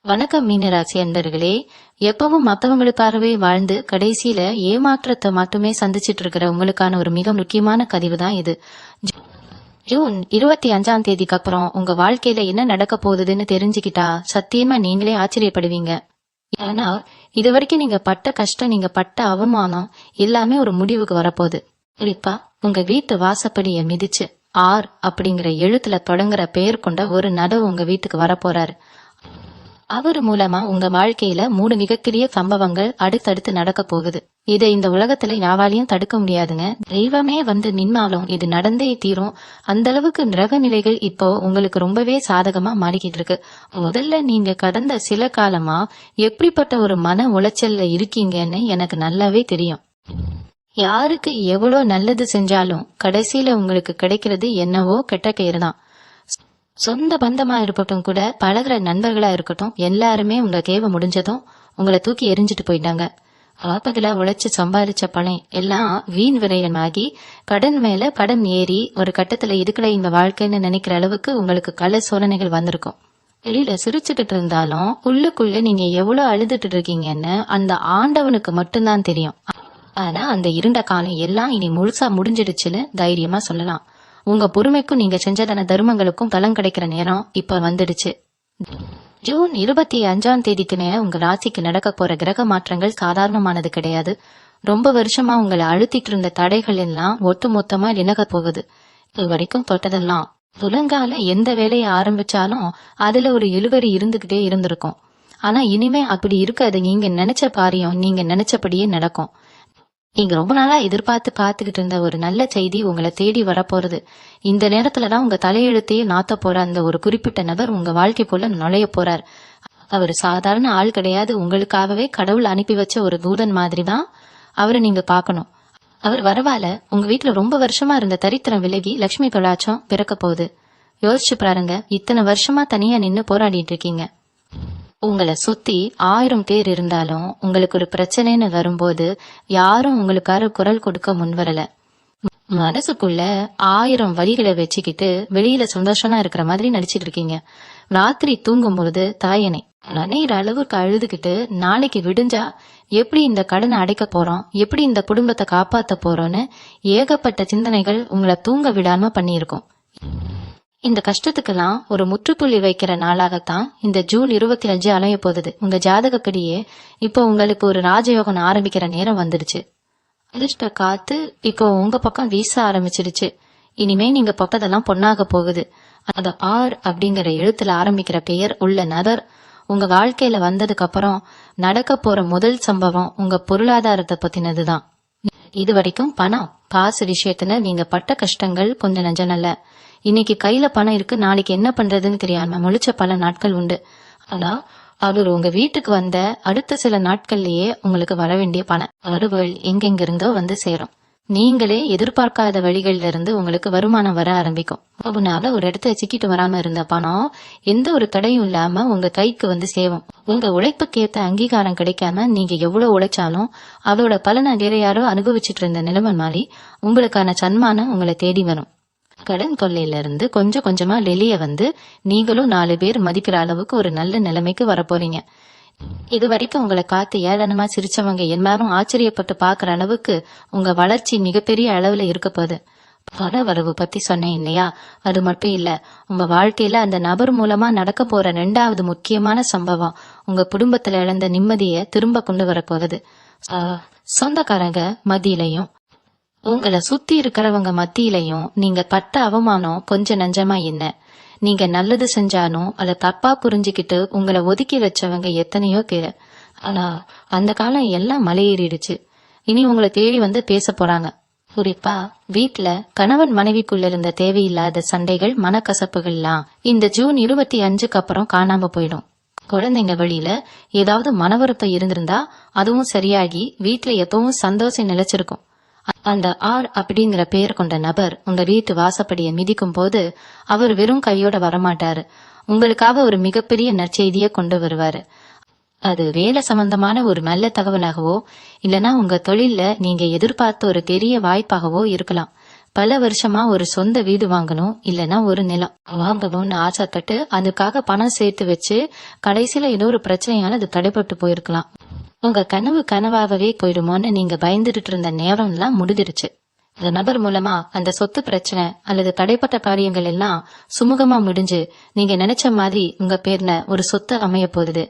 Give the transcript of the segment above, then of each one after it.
வணக்கம் மீனராசி அன்பர்களே. எப்பவும் மத்தவங்களுக்காகவே வாழ்ந்து கடைசியில ஏமாற்றத்தை மட்டுமே சந்திச்சிட்டு இருக்கிற உங்களுக்கான ஒரு மிக முக்கியமான பதிவு தான் இது. ஜூன் 25ஆம் தேதிக்கு அப்புறம் உங்க வாழ்க்கையில என்ன நடக்க போகுதுன்னு தெரிஞ்சுக்கிட்டா சத்தியமா நீங்களே ஆச்சரியப்படுவீங்க. ஏன்னா இது வரைக்கும் நீங்க பட்ட கஷ்டம், நீங்க பட்ட அவமானம் எல்லாமே ஒரு முடிவுக்கு வரப்போகுது. குறிப்பா உங்க வீட்டு வாசப்படிய மிதிச்சு ஆர் அப்படிங்கிற எழுத்துல தொடங்குற பெயர் கொண்ட ஒரு நபர் உங்க வீட்டுக்கு வரப்போறாரு. அவர் மூலமா உங்க வாழ்க்கையில 3 மிகப்பெரிய சம்பவங்கள் அடுத்தடுத்து நடக்க போகுது. இதை இந்த உலகத்துல யாராலையும் தடுக்க முடியாதுங்க. தெய்வமே வந்து நின்னாலும் இது நடந்தே தீரும். அந்த அளவுக்கு கிரக நிலைகள் இப்போ உங்களுக்கு ரொம்பவே சாதகமா மாறிக்கிட்டு இருக்கு. முதல்ல நீங்க கடந்த சில காலமா எப்படிப்பட்ட ஒரு மன உளைச்சல்ல இருக்கீங்கன்னு எனக்கு நல்லாவே தெரியும். யாருக்கு எவ்வளவு நல்லது செஞ்சாலும் கடைசியில உங்களுக்கு கிடைக்கிறது என்னவோ கெட்ட கயிறு தான். சொந்த பந்தமா இருக்கட்டும், கூட பழகிற நண்பர்களா இருக்கட்டும், எல்லாருமே உங்க தேவை முடிஞ்சதும் உங்களை தூக்கி எரிஞ்சிட்டு போயிட்டாங்க. ஆப்பதுல உழைச்சு சம்பாதிச்ச பணம் எல்லாம் வீண் விரயமாகி கடன் மேல கடன் ஏறி ஒரு கட்டத்துல இதுக்குள்ள இந்த வாழ்க்கைன்னு நினைக்கிற அளவுக்கு உங்களுக்கு கல சோதனைகள் வந்திருக்கும். வெளியில சிரிச்சுக்கிட்டு இருந்தாலும் உள்ளுக்குள்ள நீங்க எவ்வளவு அழுதுட்டு இருக்கீங்கன்னு அந்த ஆண்டவனுக்கு மட்டும்தான் தெரியும். ஆனா அந்த இருண்ட காலம் எல்லாம் இனி முழுசா முடிஞ்சிடுச்சுன்னு தைரியமா சொல்லலாம். உங்க பொறுமைக்கும் நீங்க செஞ்சதான தர்மங்களுக்கும் பலன் கிடைக்கிற நேரம் இப்ப வந்துடுச்சு. ஜூன் 25ஆம் தேதிக்குன்னு உங்க ராசிக்கு நடக்க போற கிரக மாற்றங்கள் சாதாரணமானது கிடையாது. ரொம்ப வருஷமா உங்களை அழுத்திட்டு இருந்த தடைகள் எல்லாம் ஒட்டு மொத்தமா விலக போகுது. இது வரைக்கும் தொட்டதெல்லாம் துலங்கால எந்த வேலையை ஆரம்பிச்சாலும் அதுல ஒரு இழுவரி இருந்துகிட்டே இருந்திருக்கும். ஆனா இனிமே அப்படி இருக்காது. நீங்க நினைச்ச காரியம் நீங்க நினைச்சபடியே நடக்கும். நீங்க ரொம்ப நாளா எதிர்பார்த்து காத்துக்கிட்டு இருந்த ஒரு நல்ல செய்தி உங்களை தேடி வரப்போறது. இந்த நேரத்துலதான் உங்க தலையெழுத்தையே நாத்த போற அந்த ஒரு குறிப்பிட்ட நபர் உங்க வாழ்க்கைக்குள்ள நுழைய போறார். அவர் சாதாரண ஆள் கிடையாது. உங்களுக்காகவே கடவுள் அனுப்பி வச்ச ஒரு தூதன் மாதிரி தான் அவரை நீங்க பாக்கணும். அவர் வரவால உங்க வீட்டுல ரொம்ப வருஷமா இருந்த தரித்திரம் விலகி லட்சுமி கலாச்சம் பிறக்க போகுது. யோசிச்சு பாருங்க, இத்தனை வருஷமா தனியா நின்னு போராடிட்டு இருக்கீங்க. உங்களை சுத்தி 1000 பேர் இருந்தாலும் உங்களுக்கு ஒரு பிரச்சனைன்னு வரும்போது யாரும் உங்களுக்காக குரல் கொடுக்க முன்வரல. மனசுக்குள்ள 1000 வழிகளை வச்சுக்கிட்டு வெளியில சந்தோஷமா இருக்கிற மாதிரி நடிச்சிட்டு இருக்கீங்க. ராத்திரி தூங்கும் பொழுது தாயனை நனைகிற அளவுக்கு அழுதுகிட்டு நாளைக்கு விடிஞ்சா எப்படி இந்த கடனை அடைக்க போறோம், எப்படி இந்த குடும்பத்தை காப்பாத்த போறோம்னு ஏகப்பட்ட சிந்தனைகள் உங்களை தூங்க விடாம பண்ணியிருக்கோம். இந்த கஷ்டத்துக்கெல்லாம் ஒரு முற்றுப்புள்ளி வைக்கிற நாளாகத்தான் இந்த ஜூன் 25 அலைய போகுது. உங்க ஜாதகப்படியே இப்போ உங்களுக்கு ஒரு ராஜயோகம் ஆரம்பிக்கிற நேரம் வந்துடுச்சு. அதிர்ஷ்ட காத்து இப்போ உங்க பக்கம் வீச ஆரம்பிச்சிடுச்சு. இனிமே நீங்க பக்கத்தெல்லாம் பொண்ணாக போகுது. அந்த ஆர் அப்படிங்கிற எழுத்துல ஆரம்பிக்கிற பெயர் உள்ள நபர் உங்க வாழ்க்கையில வந்ததுக்கு அப்புறம் நடக்க போற முதல் சம்பவம் உங்க பொருளாதாரத்தை பத்தினதுதான். இது வரைக்கும் பணம் காசு விஷயத்துல நீங்க பட்ட கஷ்டங்கள் கொஞ்சம் நஞ்சம் அல்ல. இன்னைக்கு கையில பணம் இருக்கு, நாளைக்கு என்ன பண்றதுன்னு தெரியாம முழிச்ச பல நாட்கள் உண்டு. ஆனா அவர் உங்க வீட்டுக்கு வந்த அடுத்த சில நாட்கள்லயே உங்களுக்கு வர வேண்டிய பணம் வருவல் எங்கெங்க இருந்தோ வந்து சேரும். நீங்களே எதிர்பார்க்காத வழிகள்ல இருந்து உங்களுக்கு வருமானம் வர ஆரம்பிக்கும். அதனால ஒரு இடத்துல சிக்கிட்டு வராம இருந்த பணம் எந்த ஒரு தடையும் இல்லாம உங்க கைக்கு வந்து சேரும். உங்க உழைப்புக்கேத்த அங்கீகாரம் கிடைக்காம நீங்க எவ்வளவு உழைச்சாலும் அதோட பலனை வேற யாரோ அனுபவிச்சுட்டு இருந்த நிலைமை மாதிரி உங்களுக்கான சன்மானம் உங்களை தேடி வரும். கடன் தொல்லையில இருந்து கொஞ்சம் கொஞ்சமா வெளியே வந்து நீங்களும் 4 பேர் மதிக்கிற அளவுக்கு ஒரு நல்ல நிலைமைக்கு வரப்போறீங்க. இது வரைக்கும் உங்களை காத்து ஏளனமா சிரிச்சவங்க எல்லாரும் ஆச்சரியப்பட்டு பாக்குற அளவுக்கு உங்க வளர்ச்சி மிகப்பெரிய அளவுல இருக்க போகுது. பண வரவு பத்தி சொன்னேன் இல்லையா, அது மட்டும் இல்ல, உங்க வாழ்க்கையில அந்த நபர் மூலமா நடக்க போற 2வது முக்கியமான சம்பவம் உங்க குடும்பத்துல இழந்த நிம்மதியை திரும்ப கொண்டு வரப்போகுது. சொந்தக்காரங்க மத்தியிலையும் உங்களை சுத்தி இருக்கிறவங்க மத்தியிலையும் நீங்க பட்ட அவமானம் கொஞ்சம் நஞ்சமா என்ன. நீங்க நல்லது செஞ்சாலும் அதை தப்பா புரிஞ்சுக்கிட்டு உங்களை ஒதுக்கி வச்சவங்க எத்தனையோ பேர். ஆனா அந்த காலம் எல்லாம் மலையேறிடுச்சு. இனி உங்களை தேடி வந்து பேச போறாங்க. குறிப்பா வீட்டுல கணவன் மனைவிக்குள்ள இருந்த தேவையில்லாத சண்டைகள், மனக்கசப்புகள்லாம் இந்த ஜூன் 25க்கு அப்புறம் காணாம போயிடும். குழந்தைங்க வழியில ஏதாவது மனவருத்தம் இருந்திருந்தா அதுவும் சரியாகி வீட்டுல எப்பவும் சந்தோஷம் நிலைச்சிருக்கும். அந்த ஆர் அப்படிங்கிற பெயர் கொண்ட நபர் உங்க வீட்டு வாசப்படியை மிதிக்கும் போது அவர் வெறும் கையோட வரமாட்டாரு. உங்களுக்காக ஒரு மிகப்பெரிய நற்செய்தியை கொண்டு வருவாரு. அது வேலை சம்பந்தமான ஒரு நல்ல தகவலாகவோ இல்லனா உங்க தொழில்ல நீங்க எதிர்பார்த்த ஒரு பெரிய வாய்ப்பாகவோ இருக்கலாம். பல வருஷமா ஒரு சொந்த வீடு வாங்கணும், இல்லைன்னா ஒரு நிலம் வாங்கணும்னு ஆசைப்பட்டு அதுக்காக பணம் சேர்த்து வச்சு கடைசியில ஏதோ ஒரு பிரச்சனையால அது தடைப்பட்டு போயிருக்கலாம். உங்க கனவு கனவாகவே போயிடுமோன்னு நீங்க பயந்துட்டு இருந்த நேரம் எல்லாம் முடிஞ்சிருச்சு. இந்த நபர் மூலமா அந்த சொத்து பிரச்சனை அல்லது தடைப்பட்ட காரியங்கள் எல்லாம் சுமூகமா முடிஞ்சு நீங்க நினைச்ச மாதிரி உங்க பேர்ல ஒரு சொத்து அமைய போகுது.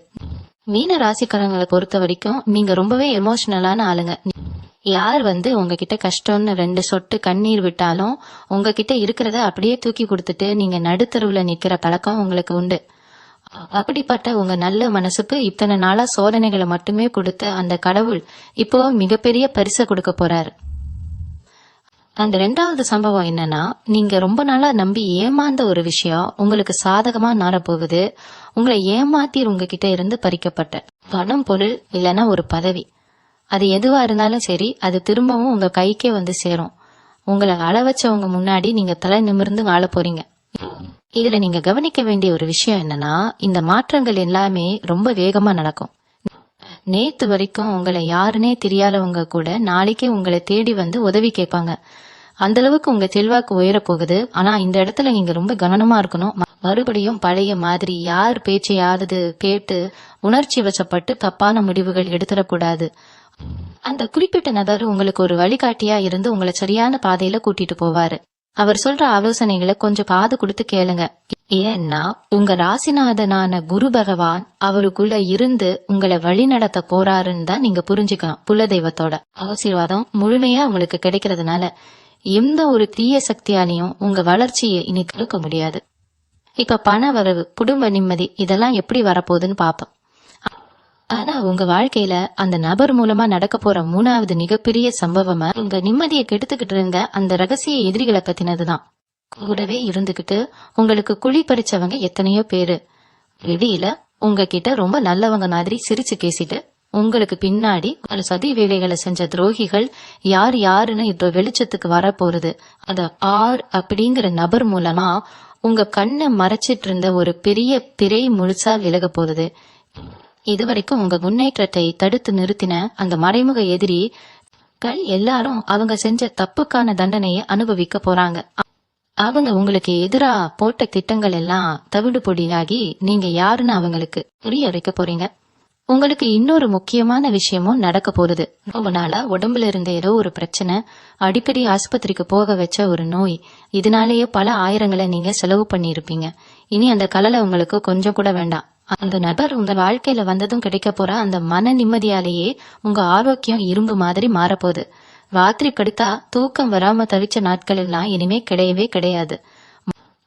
மீன ராசிக்காரங்களை பொறுத்த வரைக்கும் நீங்க ரொம்பவே எமோஷனலான ஆளுங்க. யார் உங்ககிட்ட கஷ்டம்னு 2 சொட்டு கண்ணீர் விட்டாலும் உங்ககிட்ட இருக்கிறத அப்படியே தூக்கி கொடுத்துட்டு நீங்க நடுத்தருவுல நிக்கிற பழக்கம் உங்களுக்கு உண்டு. அப்படிப்பட்ட உங்க நல்ல மனசுக்கு இத்தனை நாளா சோதனைகளை மட்டுமே கொடுத்த அந்த கடவுள் இப்போ மிகப்பெரிய பரிசை கொடுக்க போறாரு. அந்த 2வது சம்பவம் என்னன்னா, நீங்க ரொம்ப நாளா நம்பி ஏமாந்த ஒரு விஷயம் உங்களுக்கு சாதகமா நாரப்போகுது. உங்களை ஏமாத்தி உங்ககிட்ட இருந்து பறிக்கப்பட்ட பணம், பொருள் இல்லைன்னா ஒரு பதவி, அது எதுவா இருந்தாலும் சரி, அது திரும்பவும் உங்க கைக்கே சேரும். உங்களை அழ வச்சவங்க முன்னாடி நீங்க தலை நிமிர்ந்து வாழ போறீங்க. இதுல நீங்க கவனிக்க வேண்டிய ஒரு விஷயம் என்னன்னா, இந்த மாற்றங்கள் எல்லாமே ரொம்ப வேகமா நடக்கும். நேத்து வரைக்கும் உங்களை யாருன்னே தெரியாதவங்க கூட நாளைக்கே உங்களை தேடி உதவி கேட்பாங்க. அந்த அளவுக்கு உங்க செல்வாக்கு உயர போகுது. ஆனா இந்த இடத்துல நீங்க ரொம்ப கவனமா இருக்கணும். மறுபடியும் பழைய மாதிரி யார் பேச்சையாவது கேட்டு உணர்ச்சி வசப்பட்டு தப்பான முடிவுகள் எடுத்துடக்கூடாது. அந்த குறிப்பிட்ட நபர் உங்களுக்கு ஒரு வழிகாட்டியா இருந்து உங்களை சரியான பாதையில கூட்டிட்டு போவாரு. அவர் சொல்ற ஆலோசனைகளை கொஞ்சம் காது கொடுத்து கேளுங்க. ஏன்னா உங்க ராசிநாதனான குரு பகவான் அவருக்குள்ள இருந்து உங்களை வழி நடத்த போறாருன்னு தான் நீங்க புரிஞ்சுக்கலாம். குலதெய்வத்தோட ஆசீர்வாதம் முழுமையா உங்களுக்கு கிடைக்கிறதுனால எந்த ஒரு தீய சக்தியாலையும் உங்க வளர்ச்சியை இனி தடுக்க முடியாது. இப்ப பண வரவு, குடும்ப நிம்மதி இதெல்லாம் எப்படி வரப்போகுதுன்னு பாப்போம். ஆனா உங்க வாழ்க்கையில அந்த நபர் மூலமா நடக்க போற 3வது மிகப்பெரிய சம்பவமா உங்க நிம்மதியை கெடுத்துக்கிட்டு இருந்த அந்த ரகசிய எதிரிகளை பத்தினதுதான். கூடவே இருந்துகிட்டு உங்களுக்கு குழி பறிச்சவங்க எத்தனையோ பேரு வெளியில உங்ககிட்ட ரொம்ப நல்லவங்க மாதிரி சிரிச்சு பேசிட்டு உங்களுக்கு பின்னாடி பல சதி வேலைகளை செஞ்ச துரோகிகள் யார் யாருன்னு இப்போ வெளிச்சத்துக்கு வர போறது. அத ஆர் அப்படிங்கிற நபர் மூலமா உங்க கண்ணை மறைச்சிட்டு இருந்த ஒரு பெரிய திரை முழுசா விலக போகுது. இதுவரைக்கும் உங்க முன்னேற்றத்தை தடுத்து நிறுத்தின அந்த மறைமுக எதிரிகள் எல்லாரும் அவங்க செஞ்ச தப்புக்கான தண்டனையை அனுபவிக்க போறாங்க. அவங்க உங்களுக்கு எதிரா போட்ட திட்டங்கள் எல்லாம் தவிடு பொடியாகி நீங்க யாருன்னு அவங்களுக்கு புரிய வைக்க போறீங்க. உங்களுக்கு இன்னொரு முக்கியமான விஷயமும் நடக்க போகுது. ரொம்ப நாளா உடம்புல இருந்த ஏதோ ஒரு பிரச்சனை, அடிக்கடி ஆஸ்பத்திரிக்கு போக வச்ச ஒரு நோய், இதனாலேயே பல ஆயிரங்களை நீங்க செலவு பண்ணிருப்பீங்க. இனி அந்த கலலை உங்களுக்கு கொஞ்சம் கூட வேண்டாம். அந்த நபர் உங்க வாழ்க்கையில வந்ததும் கிடைக்க போற அந்த மன நிம்மதியாலேயே உங்க ஆரோக்கியம் இரும்பு மாதிரி மாறப்போகுது. ராத்திரி படுத்தா தூக்கம் வராம தவிச்ச நாட்கள் எல்லாம் இனிமே கிடையவே கிடையாது.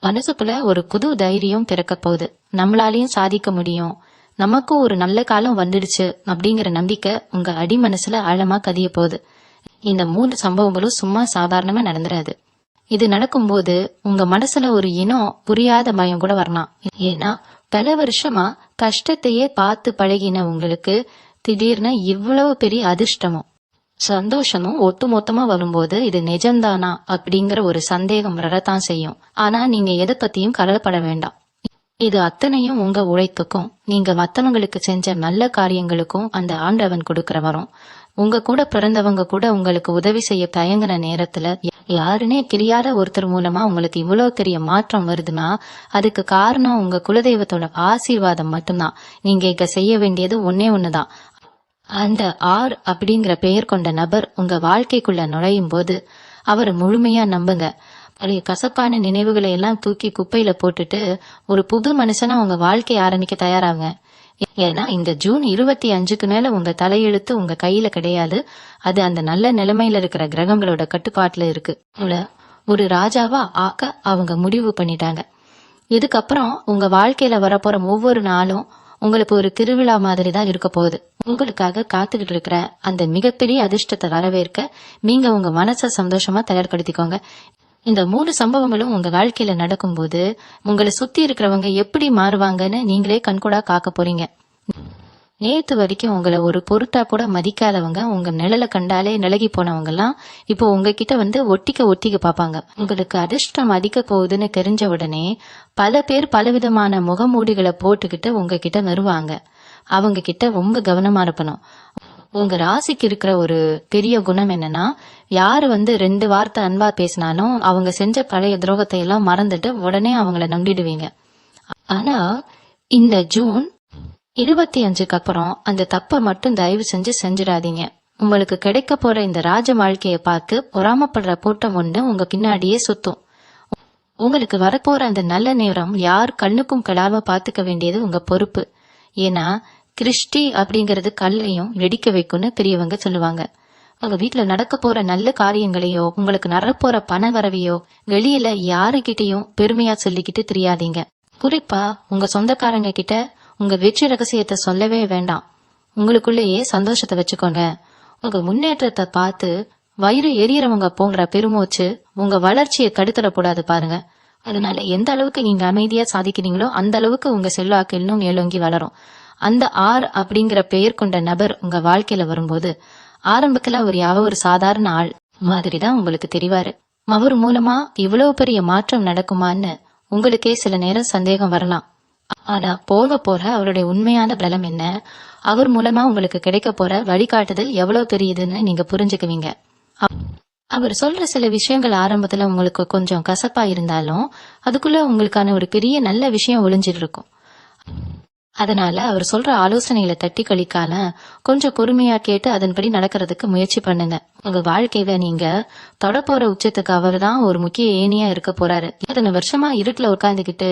மனசுக்குள்ள ஒரு புது தைரியம் பிறக்க போகுது. நம்மளாலையும் சாதிக்க முடியும், நமக்கும் ஒரு நல்ல காலம் வந்துடுச்சு அப்படிங்கிற நம்பிக்கை உங்க அடி மனசுல ஆழமா கதிய போகுது. இந்த 3 சம்பவங்களும் சும்மா சாதாரணமா நடந்துராது. இது நடக்கும்போது உங்க மனசுல ஒரு இனம் புரியாத பயம் கூட வரலாம். ஏன்னா பல வருஷமா கஷ்டத்தையே பார்த்து பழகின உங்களுக்கு திடீர்னு இவ்வளவு பெரிய அதிர்ஷ்டமும் சந்தோஷமும் ஒட்டு மொத்தமா வரும்போது இது நிஜம்தானா அப்படிங்கிற ஒரு சந்தேகம் வரத்தான் செய்யும். ஆனா நீங்க எதை பத்தியும் கவலைப்பட வேண்டாம். இது அத்தனையும் உங்க உழைப்புக்கும் நீங்க மத்தவங்களுக்கு செஞ்ச நல்ல காரியங்களுக்கும் அந்த ஆண்டவன் கொடுக்கிற வரும். உங்க கூட பிறந்தவங்க கூட உங்களுக்கு உதவி செய்ய தயங்குற நேரத்துல யாருன்னே தெரியாத ஒருத்தர் மூலமா உங்களுக்கு இவ்வளவு பெரிய மாற்றம் வருதுன்னா அதுக்கு காரணம் உங்க குலதெய்வத்தோட ஆசீர்வாதம் மட்டும்தான். நீங்க இங்க செய்ய வேண்டியது ஒன்னே ஒண்ணுதான். அந்த ஆர் அப்படிங்கிற பெயர் கொண்ட நபர் உங்க வாழ்க்கைக்குள்ள நுழையும் போது அவரை முழுமையா நம்புங்க. பழைய கசப்பான நினைவுகளை எல்லாம் தூக்கி குப்பையில போட்டுட்டு ஒரு புது மனுஷனா உங்க வாழ்க்கையை ஆரம்பிக்க தயாராங்க. ஏன்னா இந்த ஜூன் 25க்கு மேல உங்க தலையெழுத்து உங்க கையில கிடையாது. அது அந்த நல்ல நிலைமையில இருக்கிற கிரகங்களோட கட்டுப்பாட்டுல இருக்கு. ஒரு ராஜாவா ஆக்க அவங்க முடிவு பண்ணிட்டாங்க. இதுக்கப்புறம் உங்க வாழ்க்கையில வரப்போற ஒவ்வொரு நாளும் உங்களுக்கு ஒரு திருவிழா மாதிரி தான் இருக்க போகுது. உங்களுக்காக காத்துக்கிட்டு இருக்கிற அந்த மிகப்பெரிய அதிர்ஷ்டத்தை வரவேற்க நீங்க உங்க மனசை சந்தோஷமா தயார்படுத்திக்கோங்க. இந்த 3 சம்பவங்களும் உங்க வாழ்க்கையில நடக்கும்போது உங்களை சுத்தி இருக்கிறவங்க எப்படி மாறுவாங்கன்னு நீங்களே கண்கூடா காக்க போறீங்க. நேத்து வரைக்கும் உங்களை ஒரு பொருட்டா கூட மதிக்காதவங்க, உங்க நிழலை கண்டாலே நிலகி போனவங்க எல்லாம் இப்போ உங்ககிட்ட ஒட்டிக்க பாப்பாங்க. உங்களுக்கு அதிர்ஷ்டம் அதிக போகுதுன்னு தெரிஞ்ச உடனே பல பேர் பலவிதமான முகமூடிகளை போட்டுக்கிட்டு உங்ககிட்ட வருவாங்க. அவங்க கிட்ட ரொம்ப கவனமா இருக்கணும். உங்க ராசிக்கு இருக்கிற ஒரு பெரிய குணம் என்னன்னா, யாரு 2 வார்த்தை அன்பா பேசினாலும் அவங்க செஞ்ச பழைய துரோகத்தை எல்லாம் மறந்துட்டு உடனே அவங்கள நம்பிடுவீங்க. ஆனா இந்த ஜூன் 25க்கு அப்புறம் அந்த தப்பை மட்டும் தயவு செஞ்சு செஞ்சிடாதீங்க. உங்களுக்கு கிடைக்க போற இந்த ராஜ வாழ்க்கைய பார்த்து பொறாமப்படுற கூட்டம் ஒண்ணு உங்க பின்னாடியே சுத்தும். உங்களுக்கு வரப்போற அந்த நல்ல நேரம் யார் கண்ணுக்கும் கெடாம பாத்துக்க வேண்டியது உங்க பொறுப்பு. ஏன்னா கிருஷ்டி அப்படிங்கறது கல்லையும் வெடிக்க வைக்கும்னு பெரியவங்க சொல்லுவாங்க. உங்க வீட்டுல நடக்க போற நல்ல காரியங்களையோ உங்களுக்கு நடப்போற பண வரவையோ வெளியில யாருகிட்டயும் பெருமையா சொல்லிக்கிட்டு தெரியாதீங்க. குறிப்பா உங்க சொந்தக்காரங்க கிட்ட உங்க வெற்றி ரகசியத்தை சொல்லவே வேண்டாம். உங்களுக்குள்ளேயே சந்தோஷத்தை வச்சுக்கோங்க. உங்க முன்னேற்றத்தை பார்த்து வயிறு எரியறவங்க போன்ற பெருமூச்சு உங்க வளர்ச்சியை கடுத்துடக்கூடாது பாருங்க. அதனால எந்த அளவுக்கு நீங்க அமைதியா சாதிக்கிறீங்களோ அந்த அளவுக்கு உங்க செல்வாக்கு இன்னும் மேலோங்கி வளரும். அந்த ஆர் அப்படிங்கிற பெயர் கொண்ட நபர் உங்க வாழ்க்கையில வரும்போது ஆரம்பத்துல அவர் ஒரு சாதாரண ஆள் மாதிரிதான் உங்களுக்கு தெரிவாரு. அவர் மூலமா இவ்வளவு பெரிய மாற்றம் நடக்குமான்னு உங்களுக்கே சில நேரம் சந்தேகம் வரலாம். ஆனா போக போற அவருடைய உண்மையான பலம் என்ன, அவர் மூலமா உங்களுக்கு கிடைக்க போற வழிகாட்டுதல் எவ்வளவு பெரியதுன்னு நீங்க புரிஞ்சுக்குவீங்க. அவர் சொல்ற சில விஷயங்கள் ஆரம்பத்துல உங்களுக்கு கொஞ்சம் கசப்பா இருந்தாலும் அதுக்குள்ள உங்களுக்கான ஒரு பெரிய நல்ல விஷயம் ஒளிஞ்சிட்டு இருக்கும். அதனால அவர் சொல்ற ஆலோசனைகளை தட்டி கழிக்காம கொஞ்சம் பொறுமையா கேட்டு அதன்படி நடக்கிறதுக்கு முயற்சி பண்ணுங்க. உங்க வாழ்க்கையில நீங்க தொடப்போற உச்சத்துக்கு அவர் தான் ஒரு முக்கிய ஏணியா இருக்க போறாரு. இத்தனை வருஷமா இருட்டுல உட்கார்ந்துகிட்டு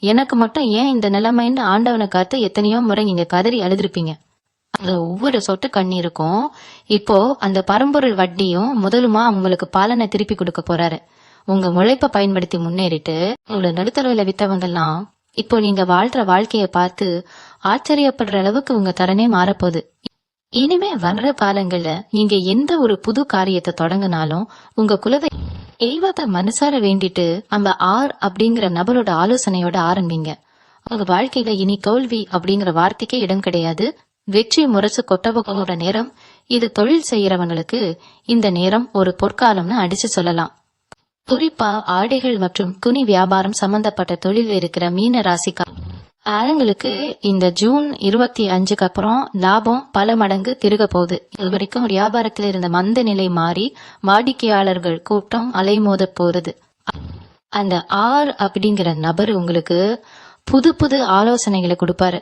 எனக்கு மட்டும் ஏன் இந்த நிலைமைன்னு ஆண்டவனை காத்து எத்தனையோ முறை நீங்க கதறி அழுதுருப்பீங்க. அந்த ஒவ்வொரு சொட்டு கண்ணீருக்கும் இப்போ அந்த பரம்பொருள் வட்டியும் முதலுமா உங்களுக்கு பாலனை திருப்பி கொடுக்க போறாரு. உங்க உழைப்ப பயன்படுத்தி முன்னேறிட்டு உங்களை நடுத்தரவுல வித்தவங்க எல்லாம் இப்போ நீங்க வாழ்ற வாழ்க்கைய பார்த்து ஆச்சரியப்படுற அளவுக்கு உங்க தரனே மாறப்போகுது. இனிமே வர்ற காலங்கள்ல நீங்க எந்த ஒரு புது காரியத்தை தொடங்கினாலும் உங்க தெய்வத்தை மனசார வேண்டிட்டு அந்த ஆர் அப்படிங்கிற நபரோட ஆலோசனையோட ஆரம்பிங்க. உங்க வாழ்க்கையில இனி தோல்வி அப்படிங்கிற வார்த்தைக்கே இடம் கிடையாது. வெற்றி முரசு கொட்டவோட நேரம் இது. தொழில் செய்யறவங்களுக்கு இந்த நேரம் ஒரு பொற்காலம்னு அடிச்சு சொல்லலாம். குறிப்பா ஆடைகள் மற்றும் துணி வியாபாரம் சம்பந்தப்பட்ட தொழில் இருக்கிற மீன ராசிக்காரங்களுக்கு இந்த ஜூன் 25க்கு அப்புறம் லாபம் பல மடங்கு திருக போகுது. இது வரைக்கும் வியாபாரத்தில் இருந்த மந்த நிலை மாறி வாடிக்கையாளர்கள் கூட்டம் அலைமோத போறது. அந்த ஆர் அப்படிங்கிற நபர் உங்களுக்கு புது புது ஆலோசனைகளை கொடுப்பாரு.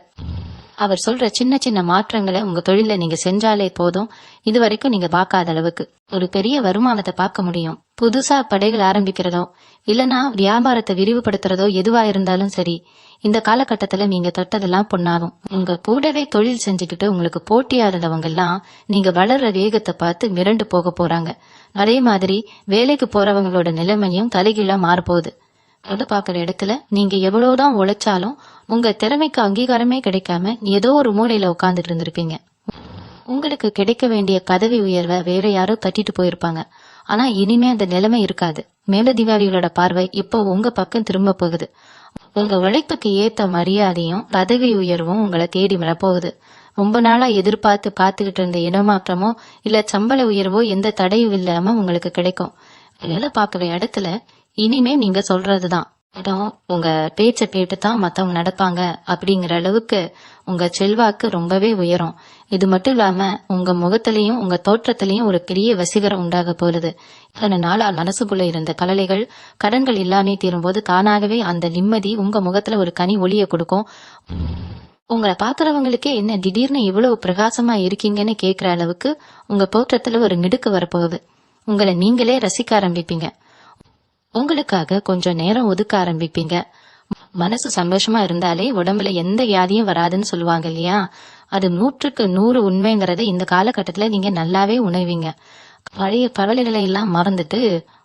அவர் சொல்ற சின்ன சின்ன மாற்றங்களை உங்க தொழில நீங்க செஞ்சாலே போதும். இது வரைக்கும் நீங்க பார்க்காத அளவுக்கு ஒரு பெரிய வருமானத்தை பார்க்க முடியும். புதுசா படைகள் ஆரம்பிக்கிறதோ இல்லனா வியாபாரத்தை விரிவுபடுத்துறதோ எதுவா இருந்தாலும் சரி, இந்த காலகட்டத்துல நீங்க தொட்டதெல்லாம் பொண்ணாகும். உங்க கூடவே தொழில் செஞ்சுக்கிட்டு உங்களுக்கு போட்டியாளவங்க எல்லாம் நீங்க வளர்ற வேகத்தை பார்த்து மிரண்டு போக போறாங்க. அதே மாதிரி வேலைக்கு போறவங்களோட நிலைமையும் தலைகீழா மாறப்போகுது. பாக்குற இடத்துல நீங்க எவ்வளவுதான் உழைச்சாலும் உங்க திறமைக்கு அங்கீகாரமே கிடைக்காம ஏதோ ஒரு மூலையில உட்கார்ந்துட்டு இருந்திருப்பீங்க. உங்களுக்கு கிடைக்க வேண்டிய பதவி உயர்வை வேற யாரோ தட்டிட்டு போயிருப்பாங்க. ஆனா இனிமே அந்த நிலைமை இருக்காது. மேலதிகாரிகளோட பார்வை இப்போ உங்க பக்கம் திரும்ப போகுது. உங்க உழைப்புக்கு ஏத்த மரியாதையும் பதவி உயர்வும் உங்களை தேடி வரப்போகுது. ரொம்ப நாளா எதிர்பார்த்து பார்த்துக்கிட்டு இருந்த இடமாற்றமோ இல்ல சம்பள உயர்வோ எந்த தடையும் இல்லாம உங்களுக்கு கிடைக்கும். வேலை பார்க்கிற இடத்துல இனிமே நீங்க சொல்றதுதான் உங்க பேச்ச கேட்டுதான் மத்தவங்க நடப்பாங்க அப்படிங்கிற அளவுக்கு உங்க செல்வாக்கு ரொம்பவே உயரும். இது மட்டும் இல்லாம உங்க முகத்திலையும் உங்க தோற்றத்திலையும் ஒரு பெரிய வசீகரம் உண்டாக போகுது. இத்தனை நாளா மனசுக்குள்ள இருந்த கவலைகள் கடன்கள் எல்லாமே தீரும்போது தானாகவே அந்த நிம்மதி உங்க முகத்துல ஒரு கனி ஒளிய கொடுக்கும். உங்களை பாக்குறவங்களுக்கே என்ன திடீர்னு இவ்வளவு பிரகாசமா இருக்கீங்கன்னு கேக்குற அளவுக்கு உங்க தோற்றத்துல ஒரு மிடுக்கு வரப்போகுது. உங்களை நீங்களே ரசிக்க ஆரம்பிப்பீங்க. உங்களுக்காக கொஞ்சம் நேரம் ஒதுக்க ஆரம்பிப்பீங்க. மனசு சந்தோஷமா இருந்தாலே உடம்புல எந்த வியாதியும் வராதுன்னு சொல்லுவாங்க இல்லையா? அது 100க்கு 100 உண்மைங்கிறத இந்த காலகட்டத்துல நீங்க நல்லாவே உணர்வீங்க. பழைய கவலைகளை எல்லாம் மறந்துட்டு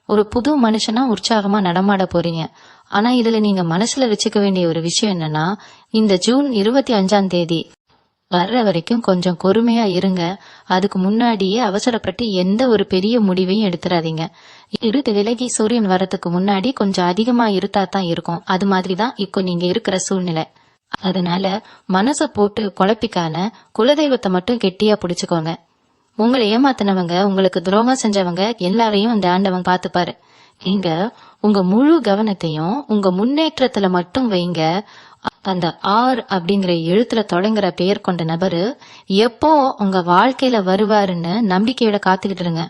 ஒரு புது மனுஷனா உற்சாகமா நடமாட போறீங்க. ஆனா இதுல நீங்க மனசுல வச்சுக்க வேண்டிய ஒரு விஷயம் என்னன்னா, இந்த ஜூன் 25ஆம் தேதி வர்ற வரைக்கும் கொஞ்சம் பொறுமையா இருங்க. அதுக்கு முன்னாடியே அவசரப்பட்டு எந்த ஒரு பெரிய முடிவையும் எடுத்துறாதீங்க. இருட்டு விலகி சூரியன் வரதுக்கு முன்னாடி கொஞ்சம் அதிகமா இருட்டாதான் இருக்கும். அது மாதிரிதான் இப்போ நீங்க இருக்கிற சூழ்நிலை. அதனால மனச போட்டு குழப்பிக்கான குலதெய்வத்தை மட்டும் கெட்டியா பிடிச்சுக்கோங்க. உங்களை ஏமாத்தினவங்க, உங்களுக்கு துரோகம் செஞ்சவங்க எல்லாரையும் அந்த ஆண்டவன் பாத்துப்பாரு. நீங்க உங்க முழு கவனத்தையும் உங்க முன்னேற்றத்துல மட்டும் வைங்க. அந்த ஆர் அப்படிங்கிற எழுத்துல தொடங்குற பெயர் கொண்ட நபரு எப்போ உங்க வாழ்க்கையில வருவாருன்னு நம்பிக்கையோட காத்துக்கிட்டு இருங்க.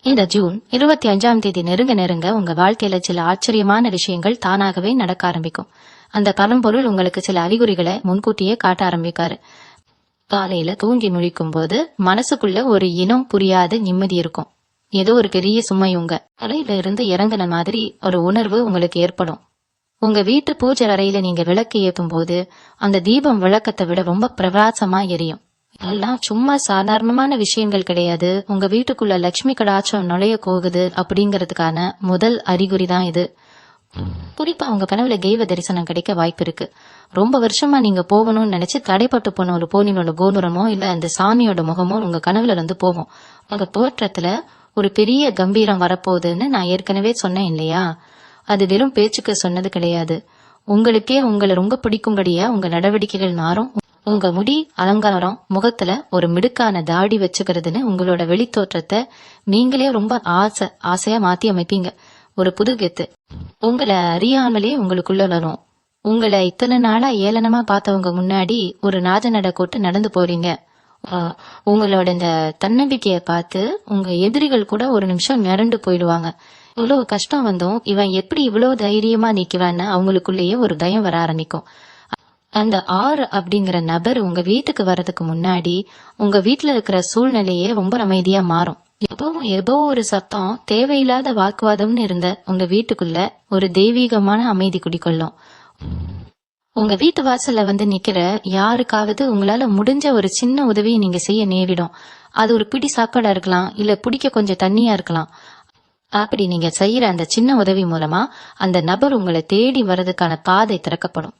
இந்த ஜூன் 25 நெருங்க நெருங்க உங்க வாழ்க்கையில சில ஆச்சரியமான விஷயங்கள் தானாகவே நடக்க ஆரம்பிக்கும். அந்த பரம்பொருள் உங்களுக்கு சில அறிகுறிகளை முன்கூட்டியே காட்ட ஆரம்பிக்காரு. காலையில தூங்கி முழிக்கும் போது மனசுக்குள்ள ஒரு இனம் புரியாத நிம்மதி இருக்கும். ஏதோ ஒரு பெரிய சுமை உங்க தலையில இருந்து இறங்குன மாதிரி ஒரு உணர்வு உங்களுக்கு ஏற்படும். உங்க வீட்டு பூஜை அறையில நீங்க விளக்கு ஏற்றும் போது அந்த தீபம் விளக்கத்தை விட ரொம்ப பிரகாசமா எரியும். இதெல்லாம் சும்மா சாதாரணமான விஷயங்கள் கிடையாது. உங்க வீட்டுக்குள்ள லட்சுமி கடாட்சம் நுழைய போகுது அப்படிங்கறதுக்கான முதல் அறிகுறி தான் இது. குறிப்பா உங்க கனவுல தெய்வ தரிசனம் கிடைக்க வாய்ப்பு இருக்கு. ரொம்ப வருஷமா நீங்க போகணும்னு நினைச்சு தடைப்பட்டு போன ஒரு கோயிலோட கோபுரமோ இல்ல அந்த சாமியோட முகமோ உங்க கனவுல இருந்து போகும். உங்க தோற்றத்துல ஒரு பெரிய கம்பீரம் வரப்போகுதுன்னு நான் ஏற்கனவே சொன்னேன் இல்லையா? அது வெறும் பேச்சுக்கு சொன்னது கிடையாது. உங்களுக்கே உங்களை ரொம்ப பிடிக்கும்படியா உங்க நடவடிக்கைகள் மாறும். உங்க முடி அலங்காரம், முகத்துல ஒரு மிடுக்கான தாடி வச்சுக்கிறதுன்னு உங்களோட வெளித்தோற்றத்தை நீங்களே ரொம்ப ஆசையா மாத்தி அமைப்பீங்க. ஒரு புது கெத்து உங்களை அறியாமலே உங்களுக்குள்ள வரும். உங்களை இத்தனை நாளா ஏளனமா பார்த்தவங்க முன்னாடி ஒரு நாஜ நட கூட்டு நடந்து போறீங்க. உங்களோட இந்த தன்னம்பிக்கைய பார்த்து உங்க எதிரிகள் கூட ஒரு நிமிஷம் மிரண்டு போயிடுவாங்க. இவ்வளவு கஷ்டம் வந்தும் இவன் எப்படி இவ்வளவு தைரியமா நிக்குவான்னு அவங்களுக்குள்ளேயே ஒரு பயம் வர ஆரம்பிக்கும். அந்த ஆர் அப்படிங்கிற நபர் உங்க வீட்டுக்கு வர்றதுக்கு முன்னாடி உங்க வீட்டுல இருக்கிற சூழ்நிலையே ரொம்ப அமைதியா மாறும். ஏதோ ஒரு சத்தம், தேவையில்லாத வாக்குவாதம்னு இருந்த உங்க வீட்டுக்குள்ள ஒரு தெய்வீகமான அமைதி குடிக்கொள்ளும். உங்க வீட்டு வாசல்ல வந்து நிக்கிற யாருக்காவது உங்களால முடிஞ்ச ஒரு சின்ன உதவியை நீங்க செய்ய நேரிடும். அது ஒரு பிடி சாப்பாடா இருக்கலாம், இல்ல பிடிக்க கொஞ்சம் தண்ணியா இருக்கலாம். அப்படி நீங்க செய்யற அந்த சின்ன உதவி மூலமா அந்த நபர் உங்களை தேடி வர்றதுக்கான பாதை திறக்கப்படும்.